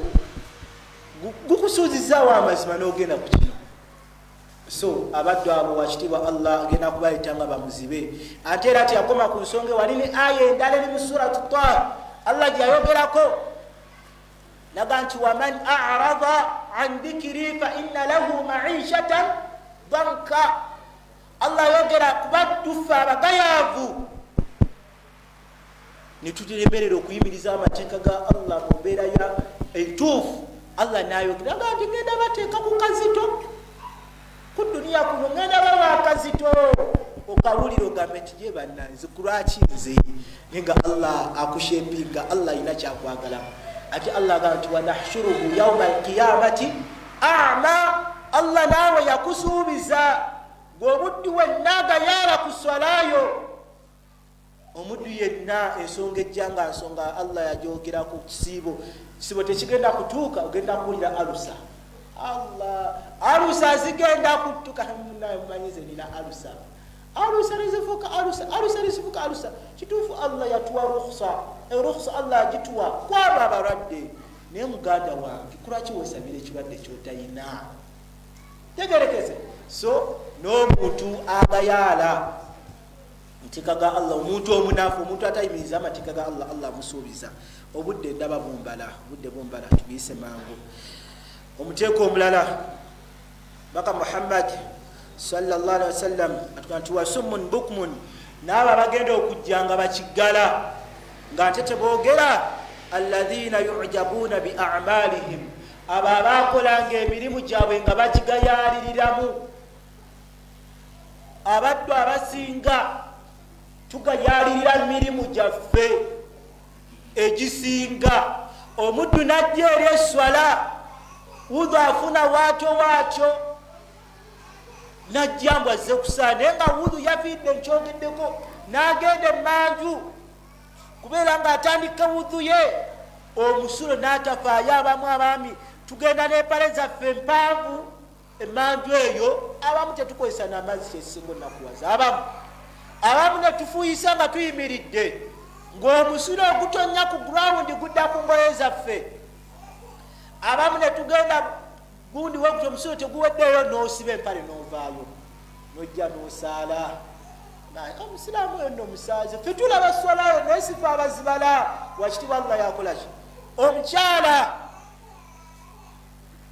gukusuuzizaawo amazima n'ogenda ku kino. So abaddu abo wakitiibwa Allah agenda kubaleeta nga bamuzibe. Ate era teyakoma ku nsonga wali ne aya endala eri mu suratu Taha Allah gye yayogerako laga nti waman a'rada an dhikri fa inna lahu ma'ishatan danka. Allah yogera kubaddufe abagayaavu ne tuteremerera okuyimiriza amateeka ga Allah mu mbeera ya entuufu. Allah n'ayogera nga nti ngenda bateeka ku kazito ku duniya kuno ngenda baba akazito okawulira ogambe nti gye bannanze kulwaki nze nga Allah akushepinga Allah ina kyakwagala. Ati Allah agamba nti wanahshuruhu yauma alqiyamati a'ma. Allah naawe yakusuubiza ng'omuddu wenna agayala ku swalayo. Omuddu yenna ensonga ejja nga nsonga Allah yajogera ku kisibo tekigenda kutuuka ogenda kuwulira alusa. Allah alusa zigenda kutuka mmanyize nina alusa rizifuka alusa kituufu Allah yatuwa rukhsa Allah agituwa kwaba abalwadde naye muganda wange kulwaki weesabira ekirwadde kyotayina. Tegerekeze. So n'omuntu agayaala amateeka ga Allah, omuntu omunafu, omuntu atayimiriza amateeka ga Allah, Allah musuubiza obudde ndaba bumbala tubiyise mangu. Omuteeko omulala baka Muhammad sallallahu alaihi wasallam atukanti wasummun bukmun n'abo abagenda okujjanga bakiggala nga nte teboogera alladhina yu'jabuna bi a'malihim abo abaakolanga emirimu gyabwe nga bagigayaaliriramu. Abaddu abasinga tugayaalirira emirimu gyaffe egisinga. Omuddu najja eri eswala wudhu afuna waatyo najja mbu azze kusaala naye nga wudhu yafiidde nkyogeddeko n'agenda emanju kubeera nga atandika wudhu ye omusulo n'atafaayo. Abaami tugenda n'empale zaffe empanvu emanju eyo, abamu tetukozesa n'amazzi kyesinga onakuwaza, abamu ne tufuuyisa nga tuyimiridde ng'omusulo ogutonya ku gurawundi gudda ku ngoye zaffe. Abamu ne tugenda gundi wekuti omusulo teguweddeyo n'osiba empale n'ovaayo n'ojja n'osaala. Omusiraamu oyo nno omusaaze ffe tulaba swalayo naye sifa abazibala. Wakitiibwa Allah yakola ki? Omukyala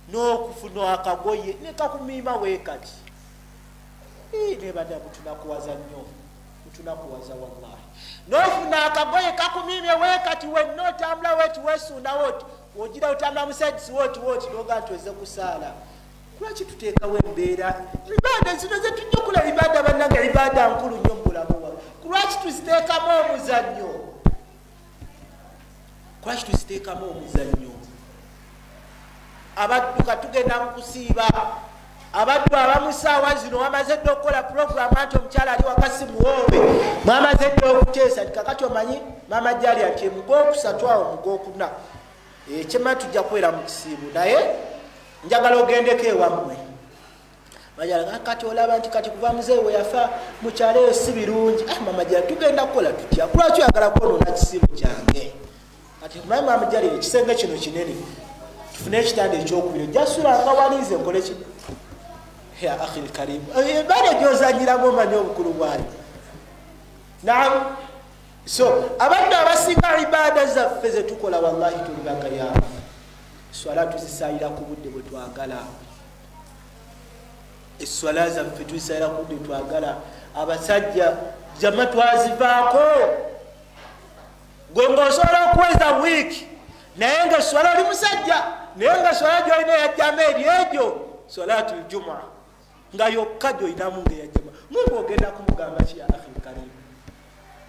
n'okufuna akagoye ne kakumiima weekati nebadda butunakuwaza nnyo, butunakuwaza wallahi. N'ofuna akagoye kakumiimye weekati wenna otambula weeti weesuuna wooti wogira otambula musaidisi wooti n'ogaa nti ozze kusaala. Lwaki tuteekawo embeera ibaada zino ze tujja okola ibaada bannanga ibaada nkulu nnyo mu bulamu bwaffe? Lwaki tuziteekamu omuzannyo? Lwaki tuziteekamu omuzannyo? Abaddu katugenda mu kusiiba, abaddu abamu saawa zino wamaze dde okukola puroguramu anti omukyala ali wakasi muwoobe, mwamaze dde okuteesa nti kakati omanyi maama gyali ati mugookusatu awo mugokuna kyema tujja kubeera mu kisiibu naye njagala ogendeko ewammwe majala kati olaba nti kati kuva muzeewe yafa mukyaleyo si birungi mama jala tugenda kukola tutya kulwaki oyagala kwonoona kisiibu kyange kati mama amajali ekisenge kino kinene tufune ekitanda ekyokubiri jasulanga walize nkole ki ya akhi lkarim bana gyozanyiramu omanyi obukulu bwayo naam so abantu abasinga ibada zaffe zetukola wallahi tulibagayaavu swala tuzisayira ku budde bwe twagala eswala zaffe tuzisayira ku budde twagala abasajja jama twazivaako gwe ng'osobola okuweza wiiki naye nga swala oli musajja naye nga swala gyolina eyajjama eri egyo salatu ljuma nga yokka gyolinamu ngaeyajjama mungu ogenda kumugamba ki ya akhi lkarim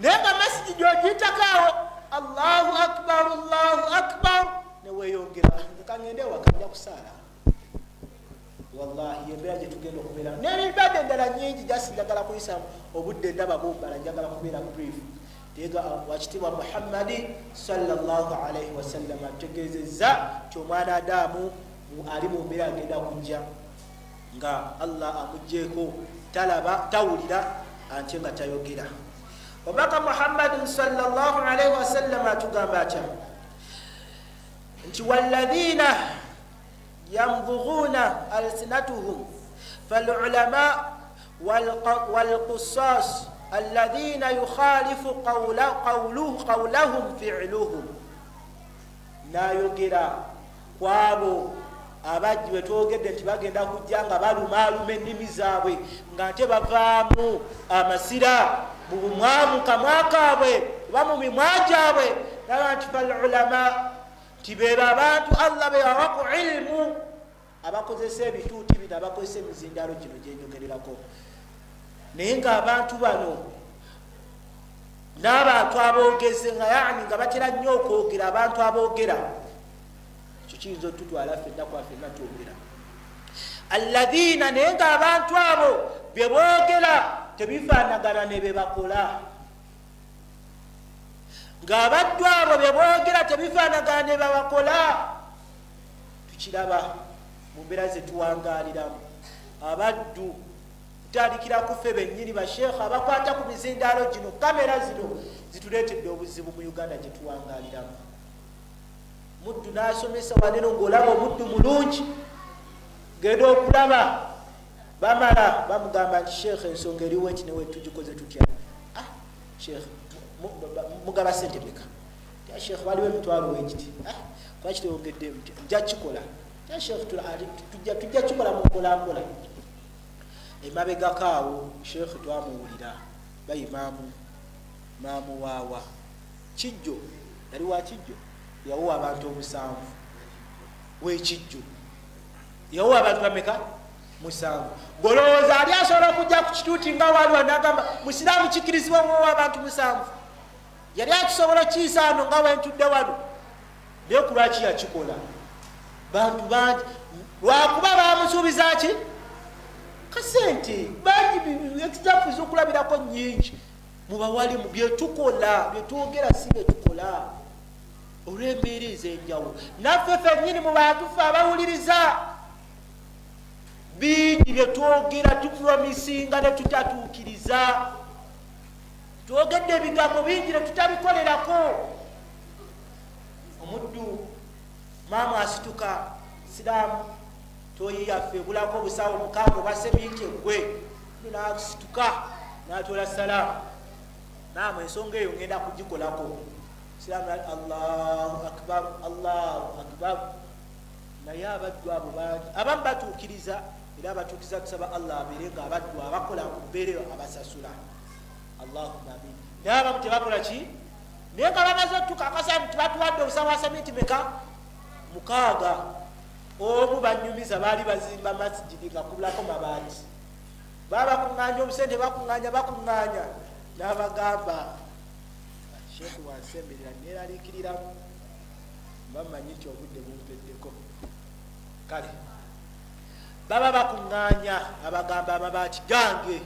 naye nga masiji gyogiitakaawo allahu akbar neweyongera kangende wakajja kusaala wallahi embeera gyetugenda okubeera n'ebibadde endala nyingi jasinjagala kuyisamu obudde ndaba bumbala njagala kubeera brief tega wakitibwa muhammadi sallallahu alaihi wasallam ategeezezza ti omwana adamu ali mu mbeera agenda kujja nga allah amugjeeko talaba tawulira ate nga tayogera obaka muhammadin sallallahu alaihi wasallam atugamba atya nti walladhina yamdhughuna alsinatuhum falulama walqusas alladhina yukhalifu qawlahum fi'luhum nayogera kwabo abajji betwogedde nti bagenda kujja nga balumaaluma ennimi zaabwe nga nte bavaamu amasira mu bumwamu kamwa kaabwe oba mu mimwa gyabwe naba nti falulama nti beebo abantu allah bebawa ku ilmu abakozesa ebituuti bino abakozesa emizindalo gino gyenjogererako naye nga abantu bano n'abantu aboogeze nga yani nga batera nnyo okwogera abantu aboogera ekyo kiyinza otutwala ffenna kwafenna twogera alladhina naye nga abantu abo bye boogera tebifaanagana ne be bakola ng'abaddu abo bye boogera tebifaanagana ne be bakola tukiraba mu mbeera ze tuwangaaliramu abaddu tutandikira kuffe bennyini basheekha abakwata ku mizindaalo gino kamera zino zituleetedde obuzibu mu uganda gye tuwangaaliramu muddu n'asomesa waneno ng'olaba omuddu mulungi genda okulaba bamala bamugamba nti sheekha ensonga eriwo eki newe tugikoze tutya sheekha mugaba sente meka sheekha waliwo emitwalo wekiti lwaki tewongedde nja kikola sheekha tujja kikola mukolampola emabegakaawo sheekha twamuwulira bayimaamu maamu waawa kijjo yali wa kijjo yawowa abantu 7 wekijjo yawowa abantu bameka 7 golowooza ali asobola okujja ku kituuti nga waliwo nagamba musiraamu kikirizibwa wowa abantu 7 yali akisobola kiisaano nga wentudde wano naye ku lwaki yakikola bantu bangi lwakuba bamusuubiza ki kasente bangi examples okulabirako nyingi mubawalimu byetukola byetwogera si byetukola olw'embeera ez'enjawulo naffe ffennyini mu bantu ffe abawuliriza bingi byetwogera tupromisinga ne tutatuukiriza twogedde ebigambo bingi ne tutabikolerako omuddu maama asituka siraamu toyiyaffe ebulako obusawo 6 basemike gwe nasituka natoola salaamu maama ensonga eyo ngenda kugikolako siraamu allahu akbar allahu akbar naye abaddu abo bangi abamu batuukiriza era abatuukiriza tusaba allah abeere nga abaddu abakola ku mbeera abasasula allahumma amin naye abamu tebakola ki naye nga bamaze tukakasa nti batuwadde obusawo wa semiti meka 6 omu banyumiza baali bazimba masijidi nga kubulako mabaati babakuŋŋanya obusente bakuŋŋanya n'abagamba sheekhu wansemberera neeraliikiriramu bamanyi nti obudde bumpeddeko kale baba bakuŋŋanya abagamba amabaati gange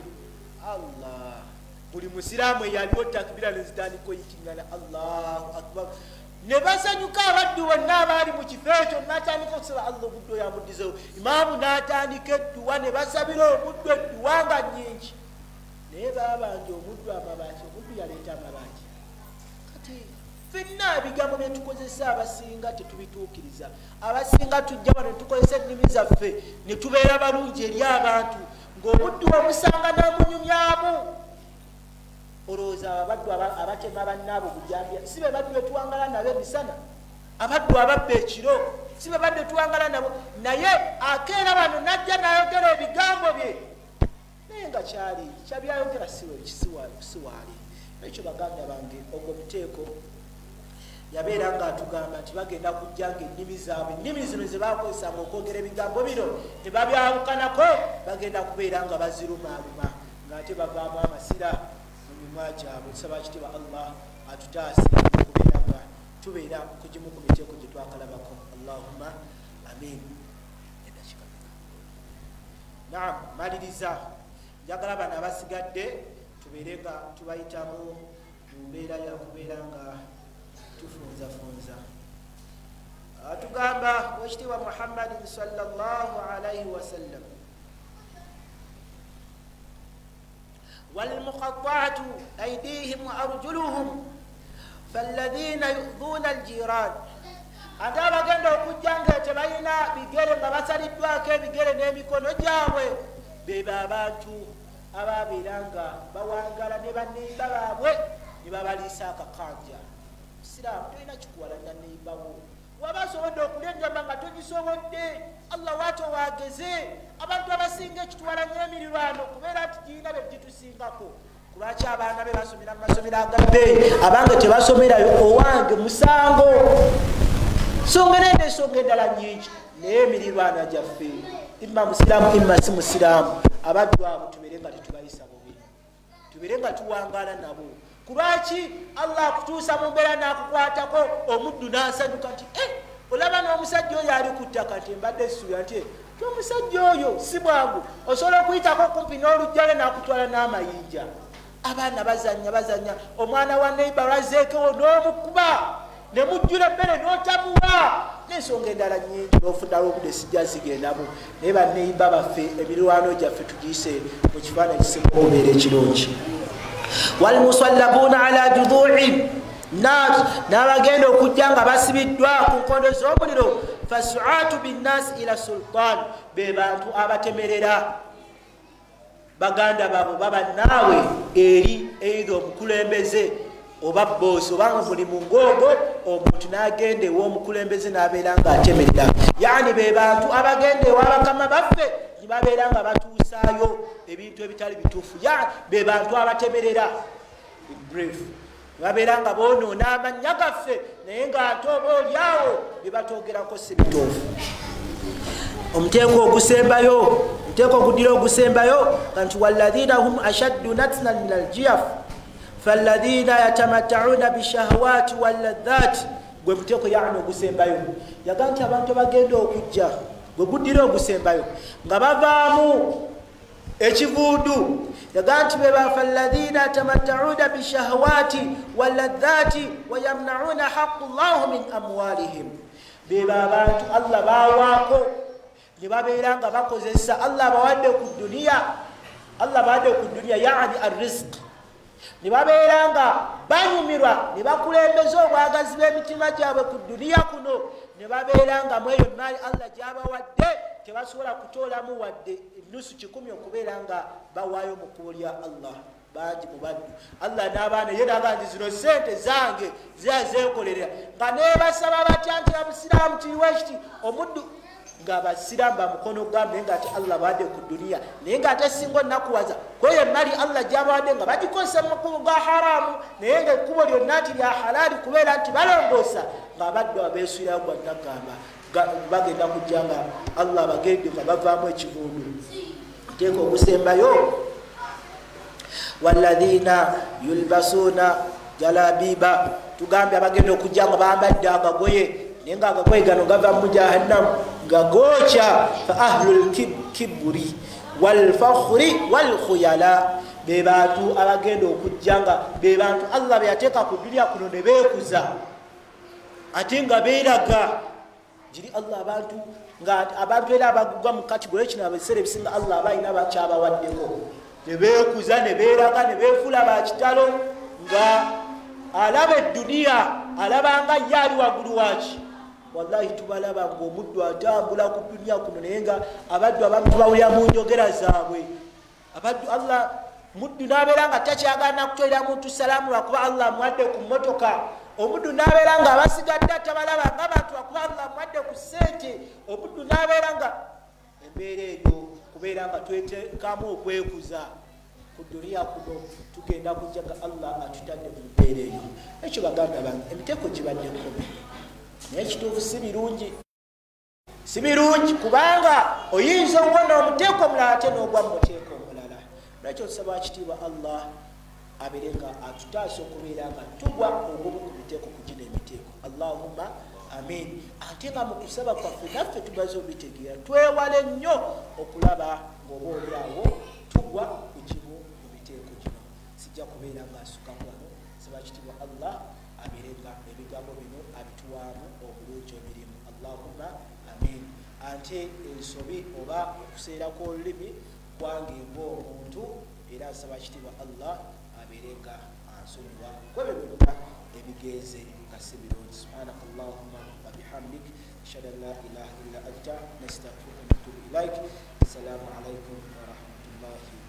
allah buli musiraamu eyaliwo takbira nezitandika oyikiŋŋana allahu akbar ne basanyuka abaddu bonna abaali mu kifo ekyo n'atandika okusaba Allah omuddu oyo amuddizeewo. Imaamu n'atandika edduwa ne basabira omuddu edduwa nga nnyingi naye baabanja omuddu amabaati, omuddu yaleeta amabaati. Kati ffenna ebigambo bye tukozesa abasinga tetubituukiriza. Abasinga tujja wano ne tukozesa ennimi zaffe ne tubeera balungi eri abantu, ng'omuddu omusanga n'amunyumyamu. Olowooza abaddu abatema bannaabo bujambya si be baddu betuwangala nabo emisana? Abaddu ababba ekiro si be baddu betuwangala nabo? Naye akeera bano najja n'ayogera ebigambo bye naye nga kyabyayogera siwaali. Ekyo baganda bange, ogwo muteeko yabeera nga atugamba nti bagenda kujjanga ennimi zaabwe, ennimi zino ze bakozesanga okwogera ebigambo bino ne babyawukanako, bagenda kubeera nga bazirumaaluma ng'ate bavaamu amasira mu mimwa gyabwe. Tusaba ekitiibwa Allah atutaase okubeera nga tubeera ku gimu ku miteeko gye twakalabako. Allahumma amin. Naam, maliriza. Njagala bano abasigadde tubeere nga tubayitamu mu mbeera ya kubeera nga tufunzafunza. Atugamba wekitiibwa Muhammadin sallallahu alaihi wasallam, والمقطعة أيديهم وأرجلهم فالذين يؤذون الجيران. Ate abagenda okujjanga tebalina bigere nga basaliddwako ebigere n'emikono gyabwe beba abantu ababeera nga bawangala ne banneimba baabwe ne babaliisa akakanja. Siraamu tolina kikuwalana nneimbawo. Waba asobodde okulya ennyama nga togisobodde, Allah waate waageze. Abantu abasinga ekituwalanya emirirwano kubeera nti girina be gitusingako. Kulwaki abaana be basomera mu masomero agabbeeyi abange tebasomerayo? Owange musango. Nsonga nende ensonga endala nnyingi naye emirirwano gyaffe, imma musiraamu imma si musiraamu, abaddu abo tubeere nga tetubayisa bubi, tubeere nga tuwangaala nabo. Kulwaki Allah akutuusa mu mbeera n'akukwatako omuddu n'asanyuka nti olaba n'omusajja oyo ali ku ttaka nti mbadde ssuula nti omusajja oyo si bwangu, osobola okuyitako kumpi n'olujjale n'akutwala n'amayinja. Abaana bazanya, omwana wa neiba lwazeekewo n'omukuba ne mujjula emmere n'otamuwa n'ensonga endala nnyingi n'ofunawo obudde sijja zigendamo. Naye banneiba baffe emirwano gyaffe tugiyise mu kifaananyi kisinga obeera ekirungi. Walmusallabuna ala judu'i nas, n'abagenda okujja nga basibiddwa ku nkondo z'omuliro. Fasuatu binnasi ila sultan, be bantu abatemerera baganda babo baba naawe eri either omukulembeze oba boosi oba mulimu ng'ogwo, omuntu n'agenda ew'omukulembeze n'abeera ng'atemerera. Yani be bantu abagenda ew'abakama baffe ne babeera nga batuusaayo ebintu ebitali bituufu. Yani be bantu abatemerera brief, babeera nga boonoona amannya gaffe naye ng'ate oba olyawo bye batoogerako si bituufu. Omuteeko oguddira ogusembayo nti walladhina hum ashaddu natnan min aljiyaf falladhina yatamatta'una bishahawati walladhati. Gwe muteeko yani ogusembayo yaga nti abantu bagenda okujja, gwe guddira ogusembayo nga bavaamu ekivuudu, yaga nti beba falladhina yatamatta'una bishahawati walladhati wayamna'una haqqu llahi min amwalihim. Beba abantu Allah bawaako ne babeera nga bakozesa Allah bawadde ku duniya yani arrizq, ne babeera nga banyumirwa ne bakulembeza obwagazi b'emitima gyabwe ku duniya kuno, ne babeera nga mweyo maali Allah gyabawadde tebasobola kutoolamu wadde enusu 10 okubeera nga bawaayo mu kkubo lya Allah. Bangi mu baddu Allah n'abaana ye naga nti zino sente zange zeekolerera nga neebasaba batya nti abusiraamu kiwekiti omuddu ng'abasiraamu bamukono gwamu naye ng'ate Allah bawadde ku duniya naye ng'ate singa onnakuwaza kweyo emmali Allah gyabawadde nga bagikozesa mu makubo ga haramu naye ng'ekkubo lyonna nti lya halaali kubeera nti balongoosa ng'abaddu abeesuirayo gwannagamba bagenda kujja nga Allah bagende nga bavaamu ekivundu. Teeka ogusembayo walladhina yulbasuna jalabiba, tugambye abagenda okujja nga bambadde agagoye naye nga agagoye gano gava mu jahannamu nga gookya. Fa ahlul kiburi walfakhri walkhuyala, be bantu abagenda okujja nga be bantu Allah be yateeka ku duniya kuno ne beekuza ate nga beeraga giri Allah abantu nga abantu era abagugwa mu kategori kino abiseera ebisinga Allah abalina bakyabawaddeko nebeekuza nebeeraga nebeefula bakitalo nga alaba edduniya alabanga ye ali waggulu waki wallahi tubalaba ngaomuddu atambula ku duniya kuno naye nga abaddu abamu tubawulira mu njogera zaabwe abaddu Allah muddu nabeera nga takyagana kutolera muntu salaamu lwakuba Allah amuwadde ku mmotoka omuddu nabeera nga abasigadde tabalaba ng'abantu lwakuba Allah amuwadde ku ssente omuddu nabeera nga embeera eyo kubeera nga tweteekamu okwekuza ku duniya kuno tugenda kujjaga Allah atutadde mu mbeera eyo ekyo baganda bange emiteeko gibadde kkomi naye ekituufu si birungi kubanga oyinza okubona omuteeko omulala ate n'ogwa mu muteeko omulala nakyo tusaba kitiibwa Allah abeere nga atutaasa okubeera nga tugwa ogumu ku miteeko kugina emiteeko Allahumma amin ate nga mu kusaba kwaffe naffe tumaze obitegeera twewale nnyo okulaba ng'oba oliawo tugwa ku kimu mu miteeko gino sijja kubeera nga asukamu wano saba kitiibwa Allah abeere nga ebigambo bino abituwaamu obulungi emirimu Allahumma amin ate ensobi oba okuseerako olulimi kwange ng'omuntu era asaba kitiibwa Allah abeere nga ansonyiwa kwebyo byonna ebigenze nga si birungi subhanaka Allahumma wa bihamdik ashhadu an la ilaha illa anta nastaghfiruka wa natubu ilaik assalamu alaikum wa rahmatullahi